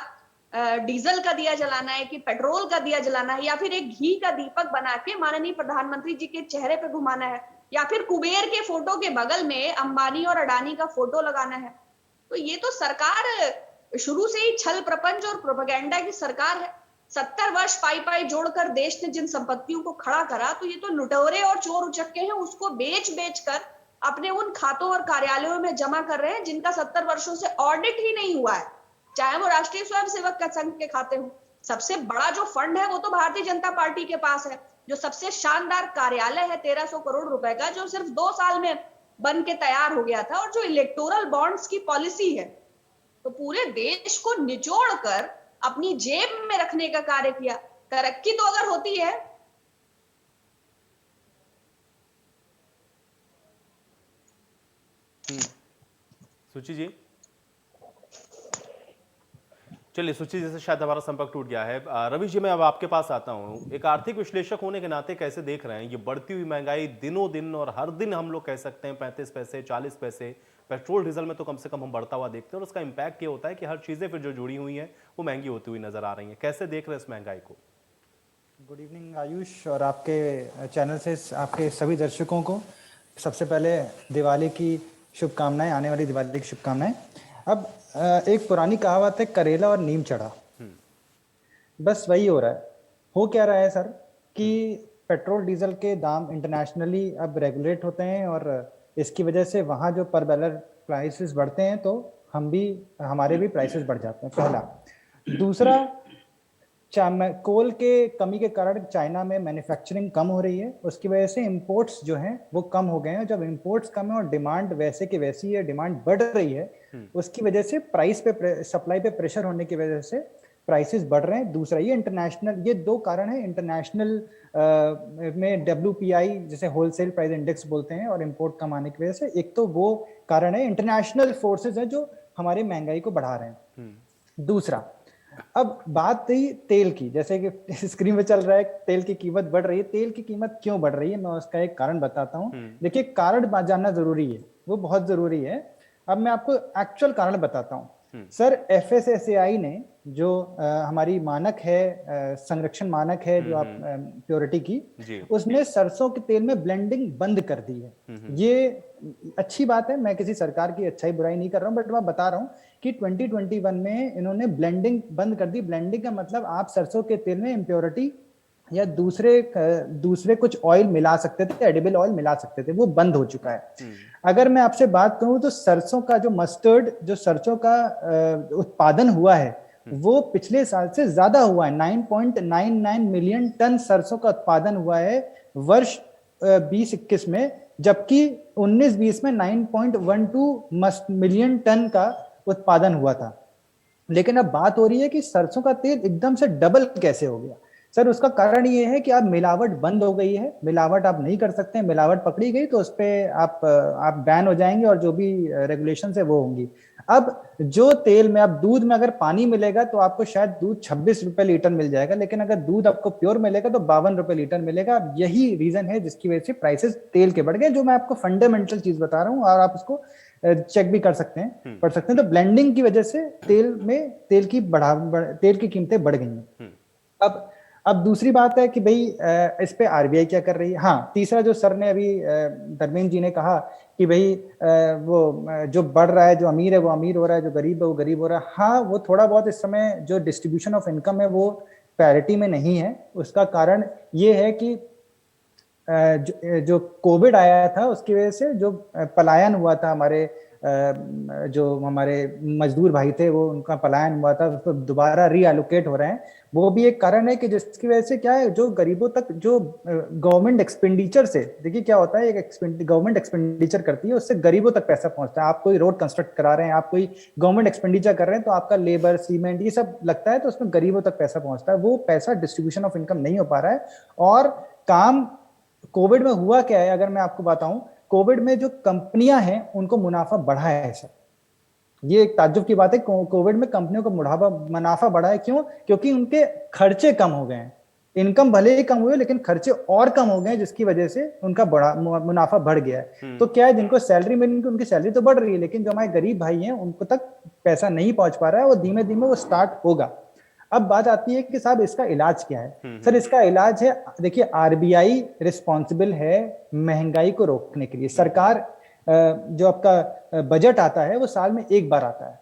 डीजल का दिया जलाना है कि पेट्रोल का दिया जलाना है, या फिर एक घी का दीपक बना के माननीय प्रधानमंत्री जी के चेहरे पे घुमाना है, या फिर कुबेर के फोटो के बगल में अंबानी और अडानी का फोटो लगाना है। तो ये तो सरकार शुरू से ही छल प्रपंच और प्रोपेगेंडा की सरकार है। 70 वर्ष पाई जोड़कर देश ने जिन संपत्तियों को खड़ा करा, तो ये तो लुटेरे और चोर उचक्के हैं, उसको बेच कर अपने उन खातों और कार्यालयों में जमा कर रहे हैं जिनका 70 वर्षों से ऑडिट ही नहीं हुआ है, चाहे वो राष्ट्रीय स्वयंसेवक का संघ के खाते हो। सबसे बड़ा जो फंड है वो तो भारतीय जनता पार्टी के पास है। जो सबसे शानदार कार्यालय है 1300 करोड़ रुपए का, जो सिर्फ 2 साल में बन के तैयार हो गया था, और जो इलेक्टोरल बॉन्ड्स की पॉलिसी है, तो पूरे देश को निचोड़ कर अपनी जेब में रखने का कार्य किया। तरक्की तो अगर होती है, सुची जी, चलिए सुची जी से शायद हमारा संपर्क टूट गया है। रवि जी, मैं अब आपके पास आता हूं। एक आर्थिक विश्लेषक होने के नाते कैसे देख रहे हैं ये बढ़ती हुई महंगाई दिनों दिन, और हर दिन हम लोग कह सकते हैं 35 पैसे 40 पैसे, पेट्रोल डीजल में तो कम से कम हम बढ़ता हुआ देखते हैं, और उसका इम्पैक्ट ये होता है कि हर चीजें फिर जो जुड़ी हुई हैं वो महंगी होती हुई नजर आ रही हैं। कैसे देख रहे हैं इस महंगाई को? गुड इवनिंग आयुष, और आपके चैनल से आपके सभी दर्शकों को सबसे पहले दिवाली की शुभकामनाएं, आने वाली दिवाली की शुभकामनाएं। अब एक पुरानी कहावत है, करेला और नीम चढ़ा, बस वही हो रहा है। हो क्या रहा है सर कि पेट्रोल डीजल के दाम इंटरनेशनली अब रेगुलेट होते हैं, और इसकी वजह से वहाँ जो पर बैरल प्राइसेस बढ़ते हैं तो हमारे भी प्राइसेस बढ़ जाते हैं, पहला। दूसरा, कोल के कमी के कारण चाइना में मैन्युफैक्चरिंग कम हो रही है, उसकी वजह से इंपोर्ट्स जो हैं वो कम हो गए हैं। जब इंपोर्ट्स कम है और डिमांड वैसे की वैसी है, डिमांड बढ़ रही है, उसकी वजह से प्राइस पे, सप्लाई पे प्रेशर होने की वजह से प्राइसेस बढ़ रहे हैं। दूसरा ये इंटरनेशनल, ये दो कारण है इंटरनेशनल में WPI जैसे होलसेल प्राइस इंडेक्स बोलते हैं और इंपोर्ट कम आने की वजह से, एक तो वो कारण है, इंटरनेशनल फोर्सेस है जो हमारी महंगाई को बढ़ा रहे हैं। दूसरा, अब बात थी तेल की, जैसे कि स्क्रीन पे चल रहा है तेल की कीमत बढ़ रही है। तेल की कीमत क्यों बढ़ रही है, मैं उसका एक कारण बताता हूँ। देखिए, कारण जानना जरूरी है, वो बहुत जरूरी है। अब मैं आपको एक्चुअल कारण बताता हूँ। सर, FSSAI ने जो हमारी मानक है, संरक्षण मानक है जो आप प्योरिटी की, उसने सरसों के तेल में ब्लेंडिंग बंद कर दी है। ये अच्छी बात है, मैं किसी सरकार की अच्छाई बुराई नहीं कर रहा हूं, बट मैं बता रहा हूं कि 2021 में इन्होंने ब्लेंडिंग बंद कर दी। ब्लेंडिंग का मतलब आप सरसों के तेल में इम्प्योरिटी या दूसरे कुछ ऑयल मिला सकते थे, एडिबल ऑयल मिला सकते थे, वो बंद हो चुका है। अगर मैं आपसे बात करूं तो सरसों का जो मस्टर्ड, जो सरसों का उत्पादन हुआ है, वो पिछले साल से ज्यादा हुआ है। 9.99 मिलियन टन सरसों का उत्पादन हुआ है वर्ष 2021 में, जबकि 19-20 में 9.12 मिलियन टन का उत्पादन हुआ था। लेकिन अब बात हो रही है कि सरसों का तेल एकदम से डबल कैसे हो गया। सर, उसका कारण ये है कि अब मिलावट बंद हो गई है, मिलावट आप नहीं कर सकते हैं। मिलावट पकड़ी गई तो उस पर आप बैन हो जाएंगे और जो भी रेगुलेशन है वो होंगी। अब जो तेल में, अब दूध में अगर पानी मिलेगा तो आपको शायद दूध 26 रुपए लीटर मिल जाएगा, लेकिन अगर दूध आपको प्योर मिलेगा तो 52 रुपए लीटर मिलेगा। अब यही रीजन है जिसकी वजह से प्राइसेस तेल के बढ़ गए, जो मैं आपको फंडामेंटल चीज बता रहा हूँ और आप उसको चेक भी कर सकते हैं, पढ़ सकते हैं। तो ब्लेंडिंग की वजह से तेल की कीमतें बढ़ गई हैं। अब दूसरी बात है कि भाई इस पे RBI क्या कर रही है। हाँ, तीसरा जो सर ने अभी धर्मेंद्र जी ने कहा कि भाई वो जो बढ़ रहा है, जो अमीर है वो अमीर हो रहा है, जो गरीब है वो गरीब हो रहा है। हाँ, वो थोड़ा बहुत इस समय जो डिस्ट्रीब्यूशन ऑफ इनकम है वो पैरिटी में नहीं है। उसका कारण ये है कि जो कोविड आया था उसकी वजह से जो पलायन हुआ था, जो हमारे मजदूर भाई थे वो, उनका पलायन हुआ था, उसको दोबारा रीएलोकेट हो रहे हैं। वो भी एक कारण है कि जिसकी वजह से क्या है, जो गरीबों तक जो गवर्नमेंट एक्सपेंडिचर से, देखिए क्या होता है, एक गवर्नमेंट एक्सपेंडिचर करती है, उससे गरीबों तक पैसा पहुंचता है। आप कोई रोड कंस्ट्रक्ट करा रहे हैं, आप कोई गवर्नमेंट एक्सपेंडिचर कर रहे हैं, तो आपका लेबर, सीमेंट, ये सब लगता है, तो उसमें गरीबों तक पैसा पहुंचता है। वो पैसा डिस्ट्रीब्यूशन ऑफ इनकम नहीं हो पा रहा है। और काम कोविड में हुआ क्या है, अगर मैं आपको बताऊं, कोविड में जो कंपनियां हैं उनको मुनाफा बढ़ा है सर। ये एक ताज्जुब की बात है, कोविड में कंपनियों को मुनाफा बढ़ा है। क्यों? क्योंकि उनके खर्चे कम हो गए हैं। इनकम भले ही कम हुए लेकिन खर्चे और कम हो गए, जिसकी वजह से उनका मुनाफा बढ़ गया है। तो क्या है, जिनको सैलरी मिलेगी उनकी सैलरी तो बढ़ रही है, लेकिन जो हमारे गरीब भाई हैं उनको तक पैसा नहीं पहुंच पा रहा है। वो धीमे धीमे वो स्टार्ट होगा। अब बात आती है कि साहब इसका इलाज क्या है। सर, इसका इलाज है, देखिए RBI रिस्पॉन्सिबल है महंगाई को रोकने के लिए। सरकार जो आपका बजट आता है वो साल में एक बार आता है,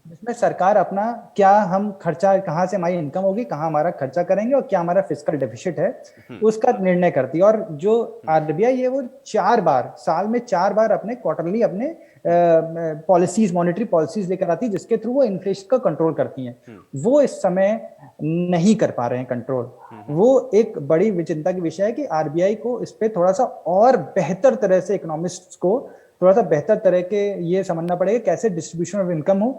जिसमें सरकार अपना क्या हम खर्चा, कहाँ से हमारी इनकम होगी, कहाँ हमारा खर्चा करेंगे और क्या हमारा फिस्कल डेफिसिट है, उसका निर्णय करती है। और जो RBI है वो 4 बार, साल में 4 बार अपने क्वार्टरली अपने पॉलिसीज, मॉनेटरी पॉलिसीज लेकर आती है, जिसके थ्रू वो इन्फ्लेशन को कंट्रोल करती हैं। वो इस समय नहीं कर पा रहे हैं कंट्रोल। वो एक बड़ी चिंता की विषय है कि RBI को इस पे थोड़ा सा और बेहतर तरह से, इकोनॉमिस्ट्स को थोड़ा सा बेहतर तरह के ये समझना पड़ेगा कैसे डिस्ट्रीब्यूशन ऑफ इनकम हो,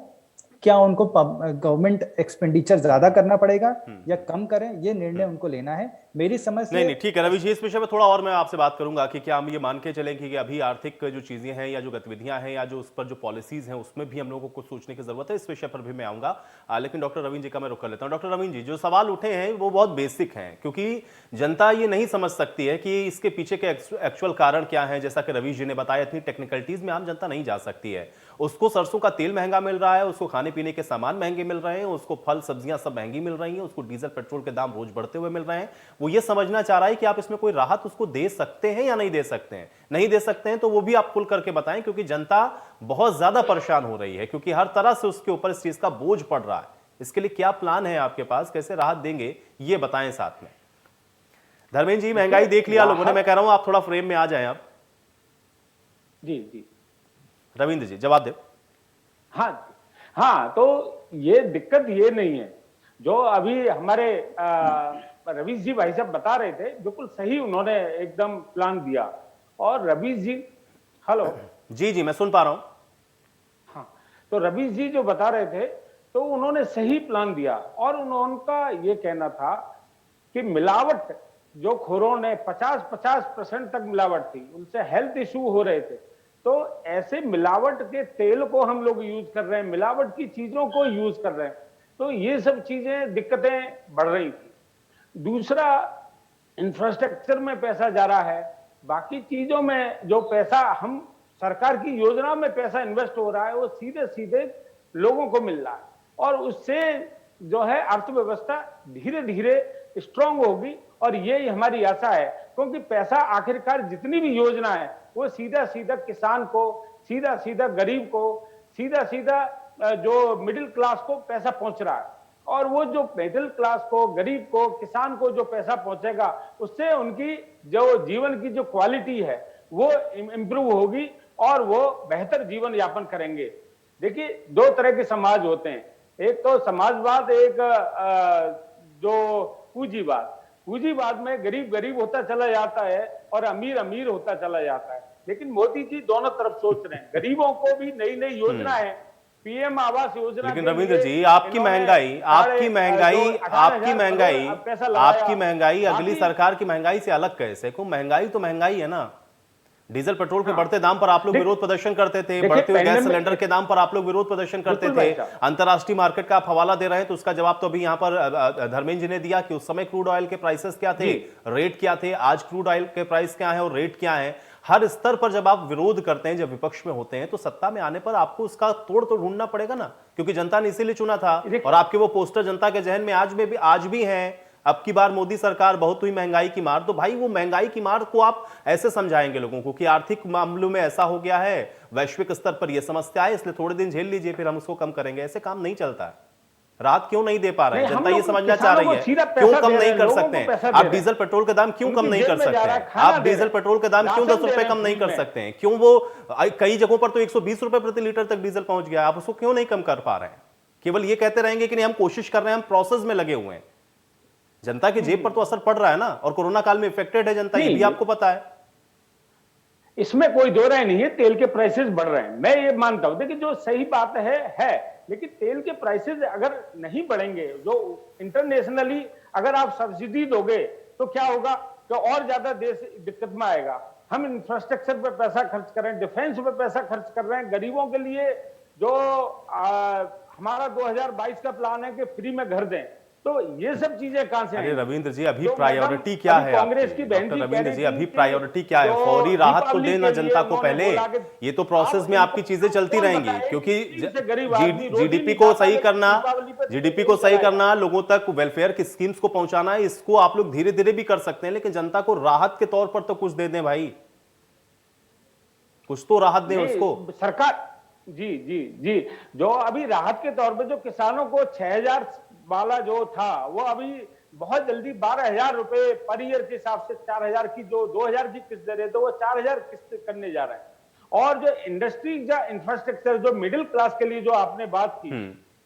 क्या उनको गवर्नमेंट एक्सपेंडिचर ज्यादा करना पड़ेगा या कम करें, ये निर्णय उनको लेना है। मेरी समझ से नहीं ठीक है रवि जी, इस विषय में थोड़ा और मैं आपसे बात करूंगा कि क्या हम ये मान के चलें कि अभी आर्थिक जो चीजें हैं या जो गतिविधियां हैं या जो उस पर जो पॉलिसीज हैं उसमें भी हम लोगों को कुछ सोचने की जरूरत है। इस विषय पर भी मैं आऊंगा, लेकिन डॉक्टर रवीन जी का मैं रुख कर लेता हूं। डॉक्टर रवीन जी, जो सवाल उठे हैं वो बहुत बेसिक हैं, क्योंकि जनता ये नहीं समझ सकती है कि इसके पीछे के एक्चुअल कारण क्या है। जैसा कि रवि जी ने बताया, इतनी टेक्निकलिटीज में आम जनता नहीं जा सकती है। उसको सरसों का तेल महंगा मिल रहा है, उसको खाने पीने के सामान महंगे मिल रहे हैं, उसको फल सब्जियां सब महंगी मिल रही हैं, उसको डीजल पेट्रोल के दाम रोज बढ़ते हुए मिल रहे हैं। वो ये समझना चाह रहा है कि आप इसमें कोई राहत उसको दे सकते हैं या नहीं दे सकते हैं। नहीं दे सकते हैं तो वो भी आप खुल करके बताएं, क्योंकि जनता बहुत ज्यादा परेशान हो रही है, क्योंकि हर तरह से उसके ऊपर इस चीज का बोझ पड़ रहा है। इसके लिए क्या प्लान है आपके पास, कैसे राहत देंगे, ये बताएं साथ में। धर्मेंद्र जी, महंगाई देख लिया लोगों ने, मैं कह रहा हूं आप थोड़ा फ्रेम में आ जाएं आप। जी रविंद्र जी जवाब दे। हाँ, तो ये दिक्कत ये नहीं है जो अभी हमारे रवीश जी भाई साहब बता रहे थे, बिल्कुल सही उन्होंने एकदम प्लान दिया। और रवीश जी, हेलो जी मैं सुन पा रहा हूं। हाँ, तो रवीश जी जो बता रहे थे तो उन्होंने सही प्लान दिया और उनका ये कहना था कि मिलावट जो खोरों ने 50% तक मिलावट थी, उनसे हेल्थ इशू हो रहे थे, तो ऐसे मिलावट के तेल को हम लोग यूज कर रहे हैं, मिलावट की चीजों को यूज कर रहे हैं, तो ये सब चीजें दिक्कतें बढ़ रही थी। दूसरा, इंफ्रास्ट्रक्चर में पैसा जा रहा है, बाकी चीजों में जो पैसा हम सरकार की योजना में पैसा इन्वेस्ट हो रहा है वो सीधे सीधे लोगों को मिल रहा है और उससे जो है अर्थव्यवस्था धीरे धीरे स्ट्रांग होगी और ये हमारी आशा है, क्योंकि पैसा आखिरकार जितनी भी योजना है वो सीधा सीधा किसान को, सीधा सीधा गरीब को, सीधा सीधा जो मिडिल क्लास को पैसा पहुंच रहा है और वो जो मिडिल क्लास को, गरीब को, किसान को जो पैसा पहुंचेगा उससे उनकी जो जीवन की जो क्वालिटी है वो इंप्रूव होगी और वो बेहतर जीवन यापन करेंगे। देखिए, दो तरह के समाज होते हैं, एक तो समाजवाद, एक जो पूंजीवाद। पूंजीवाद में गरीब गरीब होता चला जाता है और अमीर अमीर होता चला जाता है, लेकिन मोदी जी दोनों तरफ सोच रहे हैं। गरीबों को भी नई नई योजना है, पीएम आवास योजना। लेकिन रविंद्र जी, आपकी महंगाई अगली सरकार की महंगाई से अलग कैसे? को महंगाई तो महंगाई है ना। डीजल पेट्रोल के बढ़ते दाम पर आप लोग विरोध प्रदर्शन करते थे, बढ़ते हुए गैस सिलेंडर के दाम पर आप लोग विरोध प्रदर्शन करते थे। अंतरराष्ट्रीय मार्केट का आप हवाला दे रहे हैं, तो उसका जवाब तो अभी यहाँ पर धर्मेंद्र जी ने दिया कि उस समय क्रूड ऑयल के प्राइसेस क्या थे, रेट क्या थे, आज क्रूड ऑयल के प्राइस क्या है और रेट क्या है। हर स्तर पर जब आप विरोध करते हैं, जब विपक्ष में होते हैं, तो सत्ता में आने पर आपको उसका तोड़ तो ढूंढना पड़ेगा ना, क्योंकि जनता ने इसीलिए चुना था और आपके वो पोस्टर जनता के जहन में आज भी हैं। अब की बार मोदी सरकार बहुत हुई महंगाई की मार, तो भाई वो महंगाई की मार को आप ऐसे समझाएंगे लोगों को कि आर्थिक मामलों में ऐसा हो गया है, वैश्विक स्तर पर यह समस्या है, इसलिए थोड़े दिन झेल लीजिए फिर हम उसको कम करेंगे। ऐसे काम नहीं चलता है। राहत क्यों नहीं दे पा रहे हैं? जनता ये समझना चाह रही है, क्यों कम नहीं कर सकते हैं? आप डीजल पेट्रोल के दाम क्यों कम नहीं कर सकते हैं? आप डीजल पेट्रोल के दाम क्यों 10 रुपए कम नहीं कर सकते हैं? क्यों वो कई जगहों पर तो 120 रुपए प्रति लीटर तक डीजल पहुंच गया, आप उसको क्यों नहीं कम कर पा रहे हैं? केवल ये कहते रहेंगे कि नहीं हम कोशिश कर रहे हैं, हम प्रोसेस में लगे हुए हैं। जनता की जेब पर तो असर पड़ रहा है ना, और कोरोना काल में इफेक्टेड है जनता, ये भी आपको पता है। इसमें कोई दो राय नहीं है, तेल के प्राइसेस बढ़ रहे हैं, मैं ये मानता हूं। देखिए, जो सही बात है, लेकिन तेल के प्राइसेस अगर नहीं बढ़ेंगे, जो इंटरनेशनली अगर आप सब्सिडी दोगे तो क्या होगा कि और ज्यादा देश दिक्कत में आएगा। हम इंफ्रास्ट्रक्चर पे पैसा खर्च कर रहे हैं, डिफेंस पे पैसा खर्च कर रहे हैं, गरीबों के लिए जो हमारा 2022 का प्लान है कि फ्री में घर दें, तो ये सब चीजें कहां से? अरे रविंद्र जी, अभी प्रायोरिटी क्या है? कांग्रेस की बहन जी, रविंद्र जी, अभी प्रायोरिटी क्या है? फौरी राहत तो देना जनता को पहले, ये तो प्रोसेस में आपकी चीजें चलती रहेंगी, क्योंकि जीडीपी को सही करना, लोगों तक वेलफेयर की स्कीम्स को पहुंचाना, इसको आप लोग धीरे धीरे भी कर सकते हैं, लेकिन जनता को राहत के तौर पर तो कुछ दे दें भाई, कुछ तो राहत दें उसको। सरकार जी, जो अभी राहत के तौर पर जो किसानों को 6000 वाला जो था, वो अभी बहुत जल्दी 12,000 रुपए पर ईयर के हिसाब से 4,000 की, जो 2,000 की किस्त दे रहे थे वो 4,000 किस्त करने जा रहे हैं। और जो इंडस्ट्री या इंफ्रास्ट्रक्चर, जो मिडिल क्लास के लिए जो आपने बात की,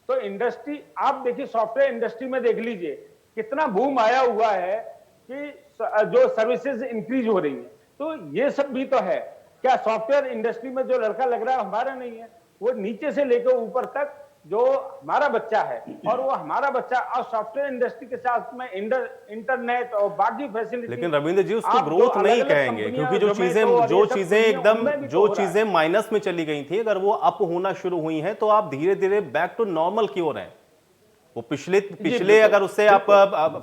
तो इंडस्ट्री आप देखिए, सॉफ्टवेयर इंडस्ट्री में देख लीजिए कितना बूम आया हुआ है कि जो सर्विसेज इंक्रीज हो रही है। तो ये सब भी तो है। क्या सॉफ्टवेयर इंडस्ट्री में जो लड़का लग रहा है हमारा नहीं है? वो नीचे से लेकर ऊपर तक जो हमारा बच्चा है, और वो हमारा बच्चा और सॉफ्टवेयर इंडस्ट्री के साथ में इंटरनेट और बाकी फैसिलिटी। लेकिन रविंद्र जी, उसको ग्रोथ नहीं कहेंगे, क्योंकि जो चीजें माइनस में चली गई थी, अगर वो अप होना शुरू हुई हैं, तो आप धीरे धीरे बैक टू नॉर्मल की ओर हैं। वो पिछले अगर उससे आप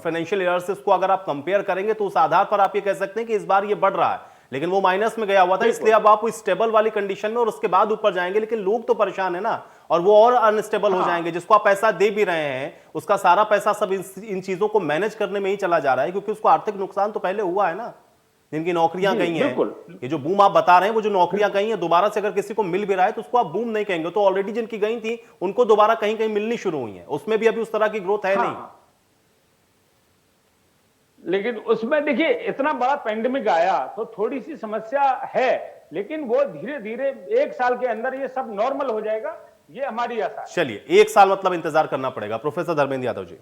फाइनेंशियल ईयर से उसको अगर आप कंपेयर करेंगे, तो उस आधार पर आप ये कह सकते हैं कि इस बार ये बढ़ रहा है, लेकिन वो माइनस में गया हुआ था, इसलिए अब आप स्टेबल वाली कंडीशन में और उसके बाद ऊपर जाएंगे। लेकिन लोग तो परेशान है ना, और वो और अनस्टेबल हो जाएंगे। जिसको आप पैसा दे भी रहे हैं, उसका सारा पैसा सब इन चीजों को मैनेज करने में ही चला जा रहा है, क्योंकि उसको आर्थिक नुकसान तो पहले हुआ है ना। जिनकी नौकरियां गई हैं, ये जो बूम आप बता रहे हैं, वो जो नौकरियां गई हैं, दोबारा से अगर किसी को मिल भी रहा है तो उसको आप बूम नहीं कहेंगे। तो ऑलरेडी जिनकी गई थी उनको दोबारा कहीं कहीं मिलनी शुरू हुई है, उसमें भी अभी उस तरह की ग्रोथ है नहीं। लेकिन उसमें देखिए, इतना बड़ा पेंडेमिक आया तो थोड़ी सी समस्या है, लेकिन वो धीरे धीरे 1 साल के अंदर ये सब नॉर्मल हो जाएगा, ये हमारी आशा है। चलिए, 1 साल मतलब इंतजार करना पड़ेगा। प्रोफेसर धर्मेंद्र यादव जी,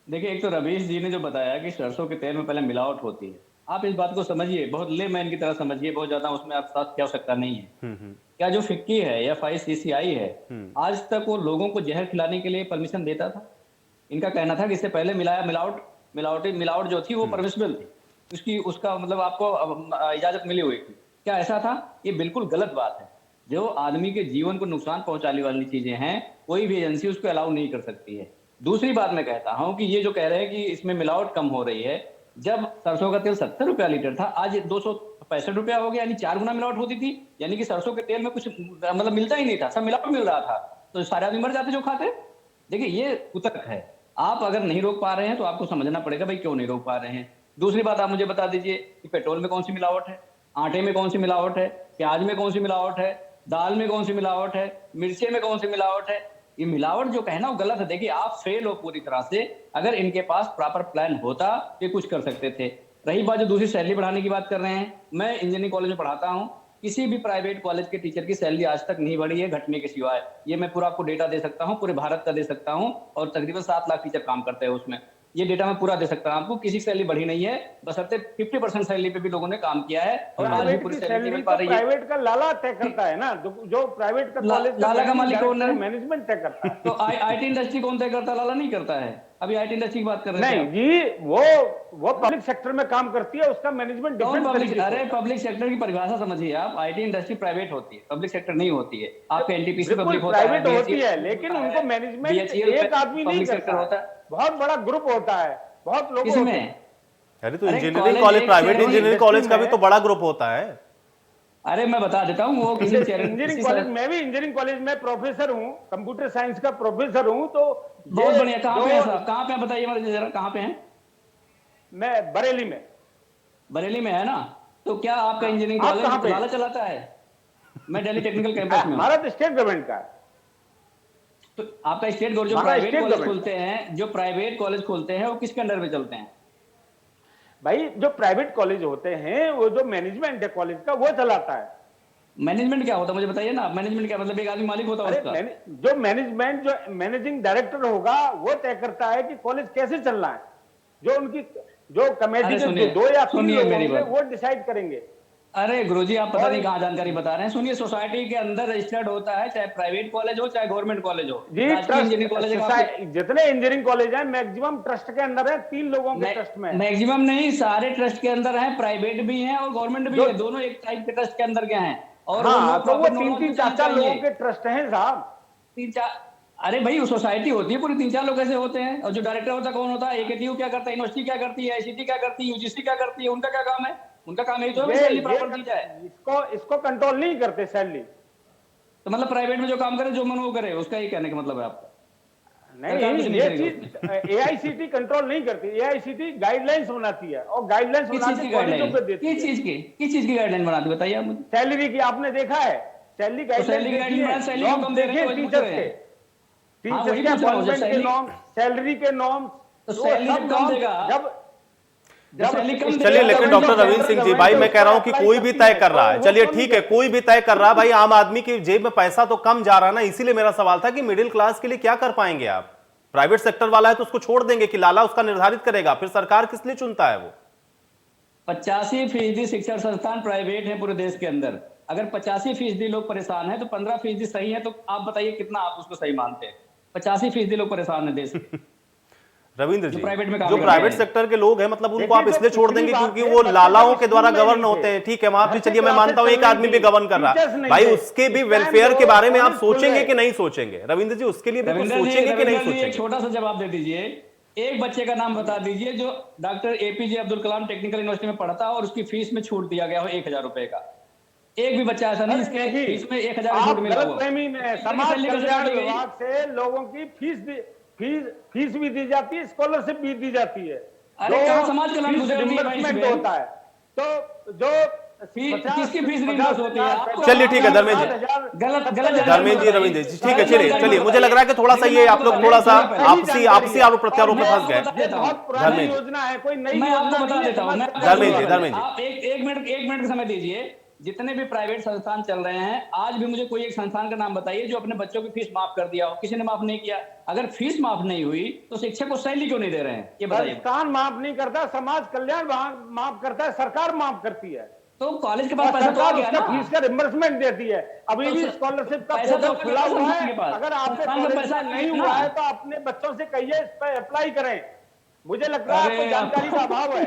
देखिए, एक तो रवीश जी ने जो बताया कि सरसों के तेल में पहले मिलावट होती है, आप इस बात को समझिए, बहुत लेमैन की तरह समझिए, बहुत ज्यादा उसमें आप साथ की आवश्यकता नहीं है। क्या जो फिक्की है या FICCI है, आज तक वो लोगों को जहर खिलाने के लिए परमिशन देता था? इनका कहना था कि इससे पहले मिलावट जो थी वो परमिसिबल थी, उसका मतलब आपको इजाजत मिली हुई थी। क्या ऐसा था? ये बिल्कुल गलत बात है। जो आदमी के जीवन को नुकसान पहुंचाने वाली चीजें हैं, कोई भी एजेंसी उसको अलाउ नहीं कर सकती है। दूसरी बात मैं कहता हूं कि ये जो कह रहे हैं कि इसमें मिलावट कम हो रही है, जब सरसों का तेल 70 रुपया लीटर था, आज 265 रुपया हो गया, यानी 4 गुना मिलावट होती थी। यानी कि सरसों के तेल में कुछ मतलब मिलता ही नहीं था, सब मिलावट मिल रहा था, तो सारे आदमी मर जाते जो खाते। देखिए ये कुतर्क है। आप अगर नहीं रोक पा रहे हैं तो आपको समझना पड़ेगा भाई क्यों नहीं रोक पा रहे हैं। दूसरी बात आप मुझे बता दीजिए कि पेट्रोल में कौन सी मिलावट है, आटे में कौन सी मिलावट है, प्याज में कौन सी मिलावट है, दाल में कौन सी मिलावट है, मिर्चे में कौन सी मिलावट है। ये मिलावट जो कहना वो गलत है। देखिए आप फेल हो पूरी तरह से। अगर इनके पास प्रॉपर प्लान होता ये कुछ कर सकते थे। रही बात जो दूसरी सैलरी बढ़ाने की बात कर रहे हैं, मैं इंजीनियरिंग कॉलेज में पढ़ाता हूँ, किसी भी प्राइवेट कॉलेज के टीचर की सैलरी आज तक नहीं बढ़ी है घटने के सिवाय। ये मैं पूरा आपको डेटा दे सकता हूँ, पूरे भारत का दे सकता हूँ, और तकरीबन 7 लाख टीचर काम करते हैं उसमें। ये डेटा मैं पूरा दे सकता हूँ आपको, किसी की सैलरी बढ़ी नहीं है, बशर्ते 50% सैलरी पे भी लोगों ने काम किया है और आज भी पूरी सैलरी मिल पा रही है। प्राइवेट का लाला तय करता है ना, जो प्राइवेट का कॉलेज लाला का मालिक कौन है? मैनेजमेंट तय करता है। तो IT इंडस्ट्री कौन तय करता है? लाला नहीं करता है। अभी IT इंडस्ट्री की बात कर रहे हैं। नहीं जी, वो पब्लिक सेक्टर में काम करती है, उसका मैनेजमेंट डिफरेंट तरीके से। अरे पब्लिक सेक्टर की परिभाषा समझिए आप। IT इंडस्ट्री प्राइवेट होती है, पब्लिक सेक्टर नहीं होती है। आपका NTPC पब्लिक होता है, प्राइवेट होती है, लेकिन उनको मैनेजमेंट एक आदमी नहीं करता है, बहुत बड़ा ग्रुप होता है, बहुत लोग होते हैं। अरे तो engineering college, private engineering college का भी तो बड़ा ग्रुप होता है। अरे मैं बता देता हूँ, वो किसी इंजीनियरिंग कॉलेज, मैं भी इंजीनियरिंग कॉलेज में प्रोफेसर हूँ, कंप्यूटर साइंस का प्रोफेसर हूँ। तो बहुत बढ़िया। कहाँ पे है साहब? कहाँ पे बताइए मुझे जरा, कहाँ पे हैं? मैं बरेली में। बरेली में है ना? तो क्या आपका इंजीनियरिंग कॉलेज लाला चलाता है? मैं दिल्ली टेक्निकल कैंपस में। हमारा तो स्टेट गवर्नमेंट का है। तो आपका स्टेट गवर्नमेंट जो प्राइवेट कॉलेज खोलते हैं, जो प्राइवेट कॉलेज खोलते हैं वो किसके अंडर में चलते हैं? भाई जो प्राइवेट कॉलेज होते हैं, वो जो मैनेजमेंट है कॉलेज का वो चलाता है। मैनेजमेंट क्या होता है मुझे बताइए ना। मैनेजमेंट क्या मतलब? एक आदमी मालिक होता है उसका। जो मैनेजमेंट, जो मैनेजिंग डायरेक्टर होगा वो तय करता है कि कॉलेज कैसे चलना है। जो उनकी जो कमेटी के 2 या 3 लोग होंगे वो डिसाइड करेंगे। अरे गुरुजी आप पता नहीं कहाँ जानकारी बता रहे हैं। सुनिए, सोसाइटी के अंदर रजिस्टर्ड होता है, चाहे प्राइवेट कॉलेज हो चाहे गवर्नमेंट कॉलेज हो। जी, इंजीनियरिंग कॉलेज, जितने इंजीनियरिंग कॉलेज हैं मैक्सिमम ट्रस्ट के अंदर है, 3 लोगों के ट्रस्ट में। मैक्सिमम नहीं, सारे ट्रस्ट के अंदर हैं, प्राइवेट भी हैं और गवर्नमेंट भी है, दोनों एक टाइप के ट्रस्ट के अंदर के हैं। और तो वो 3-4 लोगों के ट्रस्ट हैं साहब। 3-4। अरे भाई वो सोसाइटी होती है पूरी, 3-4 लोग ऐसे होते हैं। और जो डायरेक्टर होता है कौन होता है? AKTU क्या करता है, यूनिवर्सिटी क्या करती है, ICT क्या करती है, UGC क्या करती है, उनका क्या काम है? उनका काम यही तो है सैलरी प्रॉपर दी जाए। इसको कंट्रोल नहीं करते सैलरी। तो मतलब प्राइवेट में जो काम करे जो मन वो करे, उसका ही कहने का मतलब है आपका? नहीं, ये चीज AICT कंट्रोल नहीं करती। AICT गाइडलाइंस बनाती है और गाइडलाइंस बनाती है कॉलेजों पे देती है। किस चीज की गाइडलाइन बनाती है बताइए आप मुझे। सैलरी की आपने देखा है? सैलरी गाइडलाइन, सैलरी कम दे रहे हैं टीचर्स के, टीचर्स के अपॉइंटमेंट के नॉर्म, सैलरी के नॉर्म। तो सैलरी कम देगा जब चलिए, लेकिन डॉक्टर रविंद्र सिंह जी, भाई मैं कह रहा हूं कि कोई भी तय कर रहा है, चलिए ठीक है, कोई भी तय कर रहा है, भाई आम आदमी की जेब में पैसा तो कम जा रहा है ना। इसीलिए मेरा सवाल था कि मिडिल क्लास के लिए क्या कर पाएंगे आप? प्राइवेट सेक्टर वाला है तो उसको छोड़ देंगे कि लाला उसका निर्धारित करेगा, फिर सरकार किस लिए चुनता है? वो 85% शिक्षण संस्थान प्राइवेट है पूरे देश के अंदर। अगर 85% लोग परेशान है तो 15% सही है, तो आप बताइए कितना आप उसको सही मानते हैं? 85% लोग परेशान है देश में। रविंद्र जी, जो प्राइवेट सेक्टर के लोग हैं, मतलब उनको आप इसलिए छोड़ देंगे क्योंकि वो लालाओं के द्वारा गवर्न होते हैं? ठीक है, वहां पे चलिए मैं मानता हूं एक आदमी भी गवर्न कर रहा है, भाई उसके भी वेलफेयर के बारे में आप सोचेंगे कि नहीं सोचेंगे? रविंद्र जी, उसके लिए भी सोचेंगे कि नहीं सोचेंगे? एक छोटा सा जवाब दे दीजिए। एक बच्चे का नाम बता दीजिए जो doctor APJ Abdul Kalam technical university में पढ़ता है और उसकी फीस में छूट दिया गया हो 1000 रुपए का। एक भी बच्चा ऐसा नहीं इसके फीस में 1000 छूट मिला हो। समाज कल्याण विभाग से लोगों की फीस भी दी जाती है, स्कॉलरशिप भी दी जाती है। अरे कहाँ समाज कल्याण होता है तो जो किसकी फीस रिम्बर्स होती है? चलिए ठीक है धर्मेंद्र जी, धर्मेंद्र जी, रविंद्र जी, ठीक है, चलिए मुझे लग रहा है कि थोड़ा सा ये आप लोग थोड़ा सा आपसी आरोप प्रत्यारोप में फंस गए। धर्मेंद्र योजना है, कोई नई मैं आपको बता देता हूँ। धर्मेंद्र जी, आप एक मिनट का समय दीजिए। जितने भी प्राइवेट संस्थान चल रहे हैं, आज भी मुझे कोई एक संस्थान का नाम बताइए जो अपने बच्चों की फीस माफ कर दिया हो। किसी ने माफ नहीं किया। अगर फीस माफ नहीं हुई तो शिक्षक को सैलरी क्यों नहीं दे रहे हैं, ये बताइए। संस्थान माफ नहीं करता, समाज कल्याण माफ करता है, सरकार माफ करती है। तो कॉलेज के पास पैसा तो आ गया ना, फीस का रिम्बर्समेंट देती है। अभी भी स्कॉलरशिप का पोर्टल खुला हुआ है। अगर आपके कॉलेज में नहीं हुआ है तो अपने बच्चों से कहिए इस पर अप्लाई करें। मुझे लगता है आपको जानकारी का अभाव है।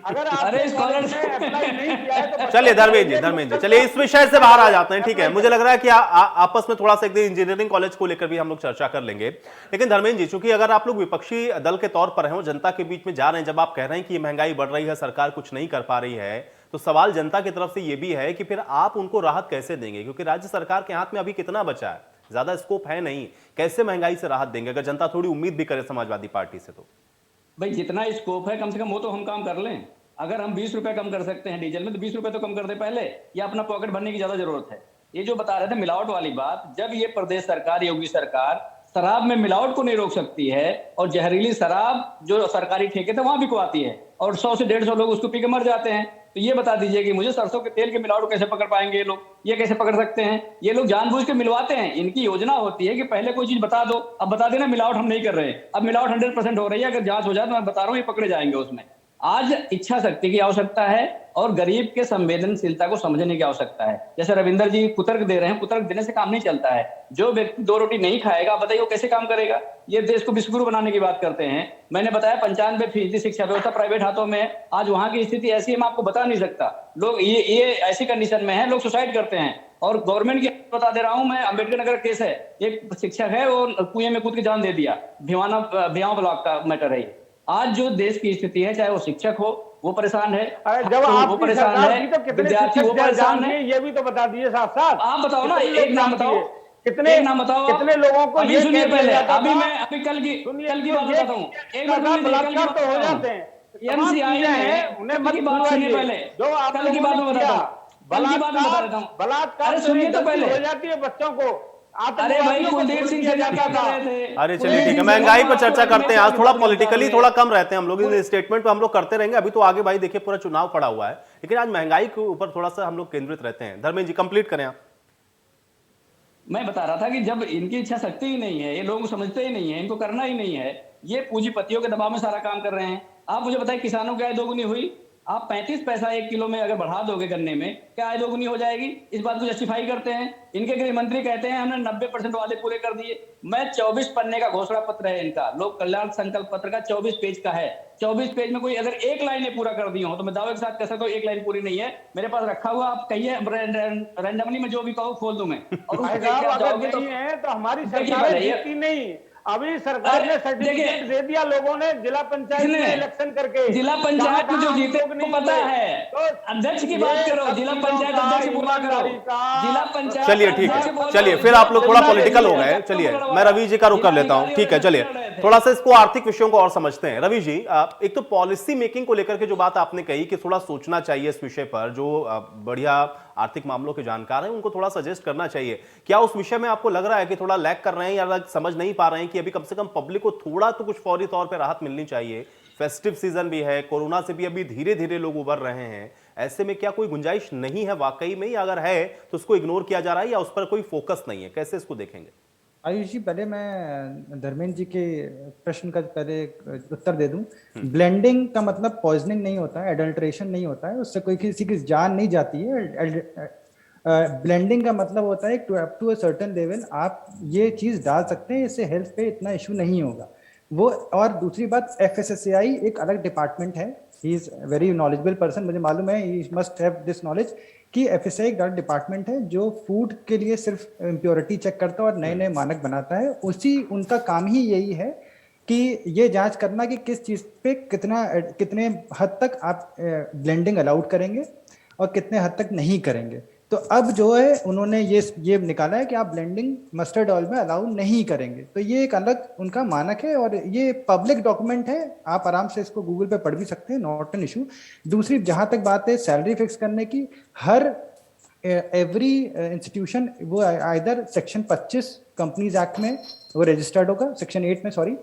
अगर आपने स्कॉलरशिप अप्लाई नहीं किया है तो चलिए धर्मेंद्र जी, चलिए इस विषय से बाहर आ जाते हैं, ठीक है। मुझे लग रहा है कि आपस में थोड़ा सा एक दिन इंजीनियरिंग कॉलेज को लेकर भी हम लोग चर्चा कर लेंगे। लेकिन धर्मेंद्र जी, चूंकि अगर आप लोग विपक्षी दल के तौर पर हैं, जनता के बीच में जा रहे हैं, जब आप कह रहे हैं कि ये महंगाई बढ़ रही है, सरकार कुछ नहीं कर पा रही है, तो सवाल जनता की तरफ से ये भी है कि फिर आप उनको राहत कैसे देंगे, क्योंकि राज्य सरकार के हाथ में अभी कितना बचा है, ज्यादा स्कोप है नहीं। कैसे महंगाई से राहत देंगे अगर जनता थोड़ी उम्मीद भी करे समाजवादी पार्टी से? तो भाई जितना स्कोप है कम से कम वो तो हम काम कर लें। अगर हम 20 रुपए कम कर सकते हैं डीजल में तो 20 रुपए तो कम कर दे पहले, या अपना पॉकेट भरने की ज्यादा जरूरत है। ये जो बता रहे थे मिलावट वाली बात, जब ये प्रदेश सरकार, योगी सरकार शराब में मिलावट को नहीं रोक सकती है और जहरीली शराब जो सरकारी ठेके थे वहां बिकवाती है और 100 से 150 लोग उसको पी के मर जाते हैं, तो ये बता दीजिए कि मुझे सरसों के तेल के मिलावट कैसे पकड़ पाएंगे ये लोग? ये कैसे पकड़ सकते हैं? ये लोग जानबूझ के मिलवाते हैं। इनकी योजना होती है कि पहले कोई चीज बता दो, अब बता देना मिलावट हम नहीं कर रहे। अब मिलावट 100% हो रही है, अगर जांच हो जाए तो मैं बता रहा हूँ ये पकड़े जाएंगे उसमें। आज इच्छा शक्ति की आवश्यकता है और गरीब के संवेदनशीलता को समझने की आवश्यकता है। जैसे रविंदर जी कुतर्क दे रहे हैं, कुतर्क देने से काम नहीं चलता है। जो व्यक्ति 2 रोटी नहीं खाएगा, बताइए वो कैसे काम करेगा? ये देश को विश्वगुरु बनाने की बात करते हैं। मैंने बताया 95% शिक्षा व्यवस्था प्राइवेट हाथों में है। आज वहां की स्थिति ऐसी है मैं आपको बता नहीं सकता। लोग ये ऐसी कंडीशन में है, लोग सुसाइड करते हैं। और गवर्नमेंट की बता दे रहा हूं मैं, अम्बेडकर नगर केस है, एक शिक्षक है वो कुएं में कूद के जान दे दिया। भिवाना ब्लॉक का मैटर है। आज जो देश की स्थिति है, चाहे वो शिक्षक हो वो परेशान है, जब आप वो परेशान है, विद्यार्थी वो परेशान है। ये भी तो बता दीजिए साथ साथ। आप बताओ ना, एक नाम बताओ, कितने नाम बताओ। कितने लोगों को अभी ये सुनिए पहले, अभी कल की बात बताता हूँ। एक बलात्कार तो हो जाते हैं, एमसीआई में उन्हें मत बात सुनिए पहले, जो आप कल की बात में बताता हूँ, कल की बात में बता देता हूँ। बलात्कार सुनिए तो पहले हो जाती है बच्चों को। अरे भाई कुलदीप सिंह सेंगर क्या कर रहे थे? अरे चलिए ठीक है, महंगाई पर चर्चा करते हैं। आज थोड़ा पॉलिटिकली थोड़ा कम रहते हैं हम लोग, इस स्टेटमेंट पे हम लोग करते रहेंगे। अभी तो आगे भाई देखिए पूरा चुनाव पड़ा हुआ है, लेकिन आज महंगाई के ऊपर थोड़ा सा हम लोग केंद्रित रहते हैं। धर्मेंद्र जी कंप्लीट करें आप। मैं बता रहा था कि जब इनकी इच्छा शक्ति ही नहीं है, ये लोग समझते ही नहीं है, इनको करना ही नहीं है, ये पूंजीपतियों के दबाव में सारा काम कर रहे हैं। आप मुझे बताइए किसानों की आय दोगुनी हुई? आप 35 पैसा 1 किलो में अगर बढ़ा दोगे गन्ने में, क्या आय दोगुनी हो जाएगी? इस बात को जस्टिफाई करते हैं। इनके गृह मंत्री कहते हैं हमने 90% वादे पूरे कर दिए। मैं 24 पन्ने का घोषणा पत्र है इनका, लोक कल्याण संकल्प पत्र का 24 पेज का है। 24 पेज में कोई अगर एक लाइन पूरा कर दी हो तो मैं दावे के साथ कह सकता हूँ एक लाइन पूरी नहीं है। मेरे पास रखा हुआ, आप कहिए रैंडमली में जो भी कहो खोल दूं मैं। और तो हमारी सरकार जीती नहीं। अभी सरकार ने सर्टिफिकेट दे दिया लोगों ने, जिला पंचायत में इलेक्शन करके। जिला पंचायत में जो जीते को पता है, अध्यक्ष की बात करो, जिला पंचायत अध्यक्ष पूरा करो, जिला पंचायत। चलिए ठीक है, चलिए फिर आप लोग थोड़ा पॉलिटिकल हो गए। चलिए मैं रवि जी का रुख कर लेता हूं, ठीक है। चलिए थोड़ा सा इसको आर्थिक विषयों को और समझते हैं। रवि जी, एक तो पॉलिसी मेकिंग को लेकर के जो बात आपने कही कि थोड़ा सोचना चाहिए इस विषय पर, जो बढ़िया आर्थिक मामलों के जानकार हैं उनको थोड़ा सजेस्ट करना चाहिए। क्या उस विषय में आपको लग रहा है कि थोड़ा लैग कर रहे हैं या समझ नहीं पा रहे हैं कि अभी कम से कम पब्लिक को थोड़ा तो कुछ फौरी तौर पे राहत मिलनी चाहिए? फेस्टिव सीजन भी है, कोरोना से भी अभी धीरे धीरे लोग उबर रहे हैं, ऐसे में क्या कोई गुंजाइश नहीं है वाकई में, या अगर है तो उसको इग्नोर किया जा रहा है या उस पर कोई फोकस नहीं है? कैसे इसको देखेंगे? आयुष जी, पहले मैं धर्मेंद्र जी के प्रश्न का पहले उत्तर दे दूं। ब्लेंडिंग का मतलब पॉइजनिंग नहीं होता है, एडल्ट्रेशन नहीं होता है, उससे कोई किसी की जान नहीं जाती है। ब्लेंडिंग का मतलब होता है up to a certain level आप ये चीज डाल सकते हैं, इससे हेल्थ पे इतना इशू नहीं होगा वो। और दूसरी बात, FSSAI एक अलग डिपार्टमेंट है, he is very knowledgeable person, मुझे मालूम है, he must have this knowledge कि FSSAI एक अलग डिपार्टमेंट है जो फूड के लिए सिर्फ इम्प्योरिटी चेक करता है और नए नए मानक बनाता है। उनका काम ही यही है कि ये जांच करना कि किस चीज पे कितने हद तक आप ब्लेंडिंग अलाउड करेंगे और कितने हद तक नहीं करेंगे। तो अब जो है उन्होंने ये निकाला है कि आप ब्लेंडिंग मस्टर्ड ऑयल में अलाउ नहीं करेंगे। तो ये एक अलग उनका मानक है और ये पब्लिक डॉक्यूमेंट है, आप आराम से इसको गूगल पे पढ़ भी सकते हैं, नॉट एन इशू। दूसरी जहां तक बात है सैलरी फिक्स करने की, हर एवरी इंस्टीट्यूशन वो आइदर सेक्शन 25 कंपनीज एक्ट में वो रजिस्टर्ड होगा, सेक्शन 8 में सॉरी,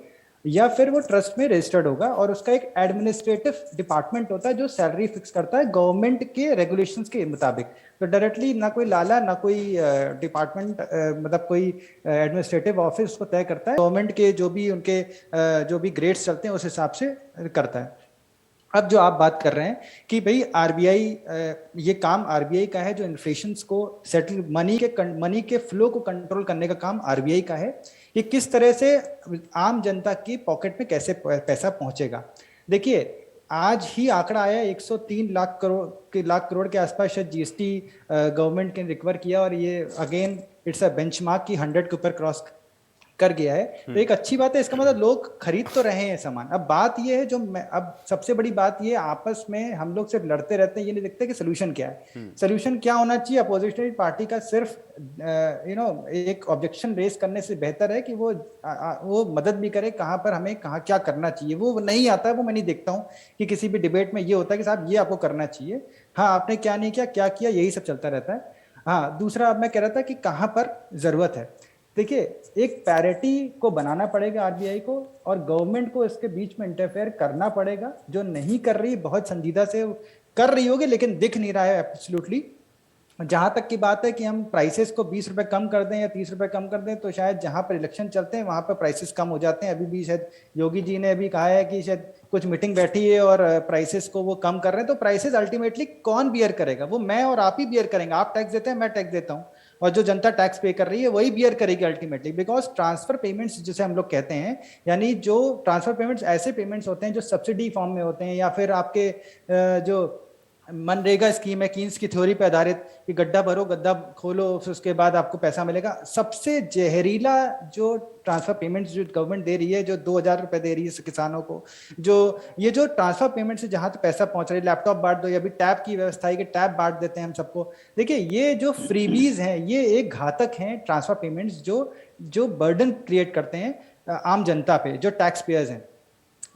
या फिर वो ट्रस्ट में रजिस्टर्ड होगा और उसका एक एडमिनिस्ट्रेटिव डिपार्टमेंट होता है जो सैलरी फिक्स करता है गवर्नमेंट के रेगुलेशंस के मुताबिक। तो डायरेक्टली ना कोई लाला ना कोई डिपार्टमेंट मतलब कोई एडमिनिस्ट्रेटिव ऑफिस उसको तय करता है, गवर्नमेंट के जो भी उनके जो भी ग्रेड्स चलते हैं उस हिसाब से करता है। अब जो आप बात कर रहे हैं कि भाई आरबीआई, ये काम आरबीआई का है जो इन्फ्लेशन को सेटल, मनी के फ्लो को कंट्रोल करने का काम आरबीआई का है। कि किस तरह से आम जनता की पॉकेट में कैसे पैसा पहुंचेगा। देखिए आज ही आंकड़ा आया 103 लाख करोड़ के आसपास शायद जीएसटी गवर्नमेंट ने रिकवर किया, और ये अगेन इट्स अ बेंचमार्क की 100 के ऊपर क्रॉस कर गया है। तो एक अच्छी बात है, इसका मतलब लोग खरीद तो रहे हैं सामान। अब बात ये है, अब सबसे बड़ी बात ये, आपस में हम लोग सिर्फ लड़ते रहते हैं, ये नहीं देखते कि सोल्यूशन क्या है। सोल्यूशन क्या होना चाहिए? अपोजिशनरी पार्टी का सिर्फ एक ऑब्जेक्शन रेस करने से बेहतर है कि वो मदद भी करे कहाँ पर हमें कहाँ क्या करना चाहिए। वो नहीं आता है, वो मैं नहीं देखता हूँ कि किसी भी डिबेट में ये होता है कि साहब ये आपको करना चाहिए, हाँ आपने क्या नहीं किया, क्या किया, यही सब चलता रहता है। हाँ, दूसरा अब मैं कह रहा था कि कहाँ पर जरूरत है। देखिए एक पैरिटी को बनाना पड़ेगा आरबीआई को, और गवर्नमेंट को इसके बीच में इंटरफेयर करना पड़ेगा। जो नहीं कर रही, बहुत संजीदा से कर रही होगी लेकिन दिख नहीं रहा है एब्सोल्युटली। जहां तक की बात है कि हम प्राइसेस को 20 रुपए कम कर दें या 30 रुपए कम कर दें, तो शायद जहां पर इलेक्शन चलते हैं वहां पर प्राइसेस कम हो जाते हैं। अभी भी शायद योगी जी ने अभी कहा है कि शायद कुछ मीटिंग बैठी है और प्राइसेस को वो कम कर रहे हैं। तो प्राइसेस अल्टीमेटली कौन बियर करेगा? वो मैं और आप ही बियर करेंगे। आप टैक्स देते हैं, मैं टैक्स देता हूँ, और जो जनता टैक्स पे कर रही है वही बियर करेगी अल्टीमेटली। बिकॉज ट्रांसफर पेमेंट्स जिसे हम लोग कहते हैं, यानी जो ट्रांसफर पेमेंट्स ऐसे पेमेंट्स होते हैं जो सब्सिडी फॉर्म में होते हैं, या फिर आपके जो मनरेगा स्कीम है, कीन्स की थ्योरी पे आधारित कि गड्ढा भरो, गड्ढा खोलो, उसके बाद आपको पैसा मिलेगा। सबसे जहरीला जो ट्रांसफर पेमेंट्स जो गवर्नमेंट दे रही है, जो 2000 रुपए दे रही है किसानों को, जो ये जो ट्रांसफर पेमेंट से जहां तक पैसा पहुंच रही है, लैपटॉप बांट दो, या अभी टैब की व्यवस्था है कि टैब बांट देते हैं हम सबको। देखिए ये जो फ्रीबीज हैं ये एक घातक हैं ट्रांसफर पेमेंट्स, जो बर्डन क्रिएट करते हैं आम जनता पे, जो टैक्स पेयर्स हैं।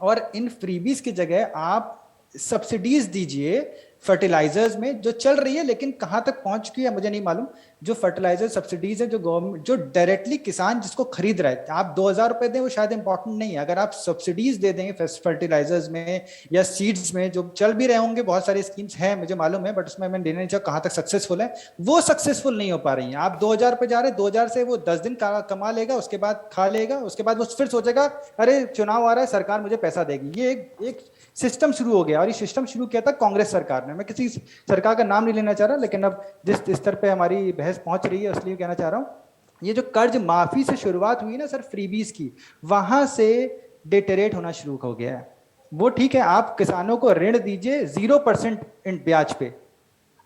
और इन फ्रीबीज की जगह आप सब्सिडीज दीजिए फर्टिलाइजर्स में, जो चल रही है लेकिन कहां तक पहुंच गई है मुझे नहीं मालूम। जो फर्टिलाइजर सब्सिडीज है, जो गवर्नमेंट जो डायरेक्टली किसान जिसको खरीद रहा है, आप 2000 रुपए दें वो शायद इंपॉर्टेंट नहीं है। अगर आप सब्सिडीज दे देंगे फर्टिलाइजर्स में या सीड्स में, जो चल भी रहे होंगे, बहुत सारी स्कीम्स हैं मुझे मालूम है, बट उसमें मैं देना नहीं चाहूँ कहां तक सक्सेसफुल है, वो सक्सेसफुल नहीं हो पा रही है। आप 2000 रुपए जा रहे हैं, 2000 से वो 10 दिन कमा लेगा, उसके बाद खा लेगा, उसके बाद वो फिर सोचेगा अरे चुनाव आ रहा है, सरकार मुझे पैसा देगी। ये एक सिस्टम शुरू हो गया, और ये सिस्टम शुरू किया था कांग्रेस सरकार ने। मैं किसी सरकार का नाम नहीं लेना चाह रहा, लेकिन अब जिस स्तर पे हमारी बहस पहुंच रही है इसलिए कहना चाह रहा हूं, ये जो कर्ज माफी से शुरुआत हुई ना सर फ्रीबीज की, वहां से डिटेरेट होना शुरू हो गया है। वो ठीक है, आप किसानों को ऋण दीजिए 0% ब्याज पे,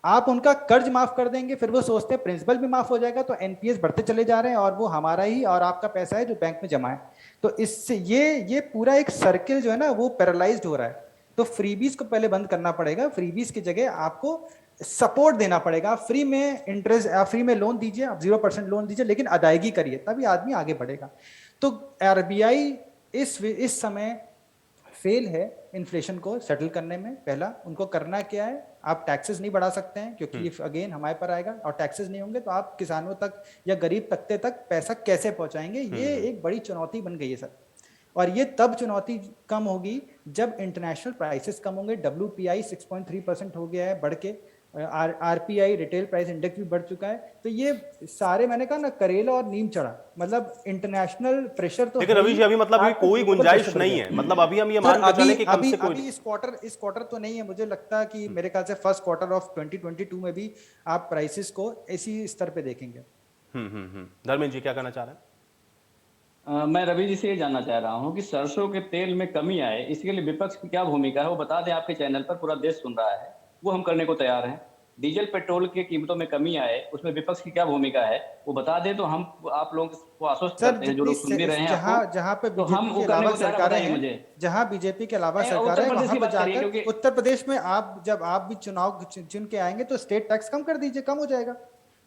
आप उनका कर्ज माफ कर देंगे, फिर वो सोचते हैं प्रिंसिपल भी माफ हो जाएगा, तो एनपीएस बढ़ते चले जा रहे हैं, और वो हमारा ही और आपका पैसा है जो बैंक में जमा है। तो इससे ये पूरा एक सर्किल जो है ना वो पैरालाइज्ड हो रहा है। तो फ्रीबीज को पहले बंद करना पड़ेगा। फ्रीबीज की जगह आपको सपोर्ट देना पड़ेगा। फ्री में इंटरेस्ट, फ्री में लोन दीजिए, आप 0% लोन दीजिए, लेकिन अदायगी करिए, तभी आदमी आगे बढ़ेगा। तो आरबीआई इस समय फेल है इन्फ्लेशन को सेटल करने में। पहला उनको करना क्या है, आप टैक्सेस नहीं बढ़ा सकते हैं क्योंकि ये अगेन हमारे पर आएगा, और टैक्सेस नहीं होंगे तो आप किसानों तक या गरीब तबके तक पैसा कैसे पहुंचाएंगे? ये एक बड़ी चुनौती बन गई है सर। और ये तब चुनौती कम होगी जब इंटरनेशनल प्राइसेस कम होंगे। WPI 6.3% हो गया है बढ़ के, RPI रिटेल प्राइस इंडेक्स भी बढ़ चुका है। तो ये सारे मैंने कहा ना करेला और नीम चढ़ा, मतलब इंटरनेशनल प्रेशर तो। लेकिन रवि जी अभी मतलब ये कोई गुंजाइश नहीं है, मतलब अभी हम ये मान के चले कि कम से कोई अभी इस क्वार्टर तो नहीं है। मुझे लगता है कि मेरे ख्याल से फर्स्ट क्वार्टर ऑफ 2022 में भी आप प्राइसेस को इसी स्तर पे देखेंगे। धर्मेंद्र जी क्या कहना चाह रहे हैं? मैं रवि जी से ये जानना चाह रहा हूँ कि सरसों के तेल में कमी आए, इसके लिए विपक्ष की क्या भूमिका है, वो बता दें। आपके चैनल पर पूरा देश सुन रहा है, वो हम करने को तैयार हैं। डीजल पेट्रोल की कीमतों में कमी आए, उसमें विपक्ष की क्या भूमिका है, वो बता दें तो हम आप लोगों को आश्वस्त करते हैं, जो लोग सुन भी रहे हैं। जहाँ पे तो हम वो करने को सरकार है, मुझे जहाँ बीजेपी के अलावा सरकार है, वहाँ पे जाकर उत्तर प्रदेश में आप जब आप भी चुनाव चुन के आएंगे तो स्टेट टैक्स कम कर दीजिए, कम हो जाएगा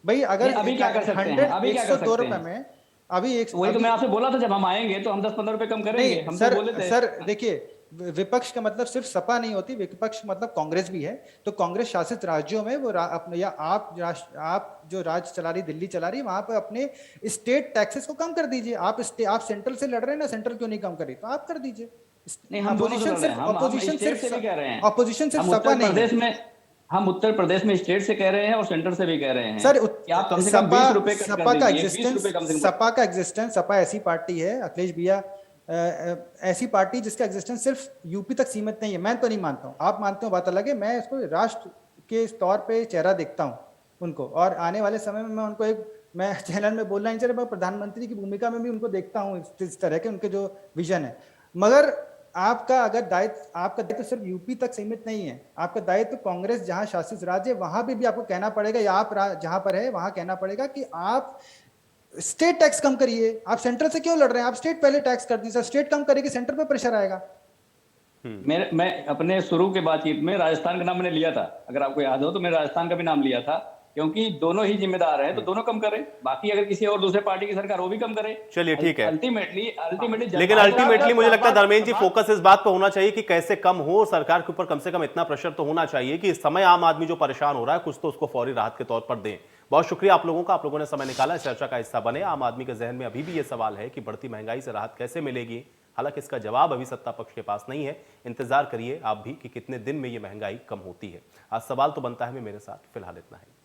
भाई। अगर अभी क्या कर सकते हैं, अभी क्या कर सकते 102 रुपए में अभी वही तो मैं आपसे बोला था, जब हम आएंगे तो हम 10-15 रुपए कम करेंगे। हम सर, तो बोले थे। सर देखिए विपक्ष का मतलब सिर्फ सपा नहीं होती, विपक्ष मतलब कांग्रेस भी है। तो कांग्रेस शासित राज्यों में वो अपने या आप जो राज्य चला रही, दिल्ली चला रही, वहां पर अपने स्टेट टैक्सेस को कम कर दीजिए। आप सेंट्रल से लड़ रहे हैं ना, सेंट्रल क्यों नहीं कम करी, तो आप कर दीजिए। नहीं, हम दोनों से लड़ रहे हैं, हम स्टेट से भी कह रहे हैं, ऑपोजिशन सिर्फ हम सपा उत्तर नहीं है। प्रदेश में, हम उत्तर प्रदेश में स्टेट से कह रहे हैं और सेंटर से भी कह रहे हैं सर कि आप कम से कम 20 रुपए कट सपा कर का दीजिए, 20 रुपए कम से कम। सपा ऐसी पार्टी है अखिलेश भैया, ऐसी पार्टी जिसका एग्जिस्टेंस सिर्फ यूपी तक सीमित नहीं है। मैं तो नहीं मानता हूँ, आप मानते हो बात अलग है। मैं इसको राष्ट्र के तौर पे चेहरा देखता हूँ उनको, और आने वाले समय में मैं उनको मैं चैनल में बोलना नहीं चाह रहा, मैं प्रधानमंत्री की भूमिका में भी उनको देखता हूँ, इस तरह के उनके जो विजन है। मगर आपका दायित्व सिर्फ यूपी तक सीमित नहीं है। आपका दायित्व कांग्रेस जहां शासित राज्य है वहां भी आपको कहना पड़ेगा, या आप जहां पर है वहां कहना पड़ेगा कि आप स्टेट टैक्स कम करिए। आप सेंट्रल से क्यों लड़ रहे हैं? आप स्टेट पहले टैक्स कर दीजिए, स्टेट कम करेगी, सेंटर पे प्रेशर आएगा। मैं अपने शुरू के बातचीत में राजस्थान का नाम मैंने लिया था, अगर आपको याद हो तो मैंने राजस्थान का भी नाम लिया था, क्योंकि दोनों ही जिम्मेदार हैं, तो दोनों कम करें। बाकी अगर किसी और दूसरे पार्टी की सरकार वो भी कम करे। चलिए ठीक है, अल्टीमेटली लेकिन अल्टीमेटली मुझे लगता है धर्मेंद्र जी फोकस इस बात पर होना चाहिए कि कैसे कम हो। सरकार के ऊपर कम से कम इतना प्रेशर तो होना चाहिए कि इस समय आम आदमी जो परेशान हो रहा है कुछ तो उसको फौरी राहत के तौर पर दें। बहुत शुक्रिया आप लोगों का, आप लोगों ने समय निकाला, इस चर्चा का हिस्सा बने। आम आदमी के जहन में अभी भी ये सवाल है कि बढ़ती महंगाई से राहत कैसे मिलेगी। हालांकि इसका जवाब अभी सत्ता पक्ष के पास नहीं है। इंतजार करिए आप भी कि कितने दिन में ये महंगाई कम होती है। आज सवाल तो बनता है। मेरे साथ फिलहाल इतना है।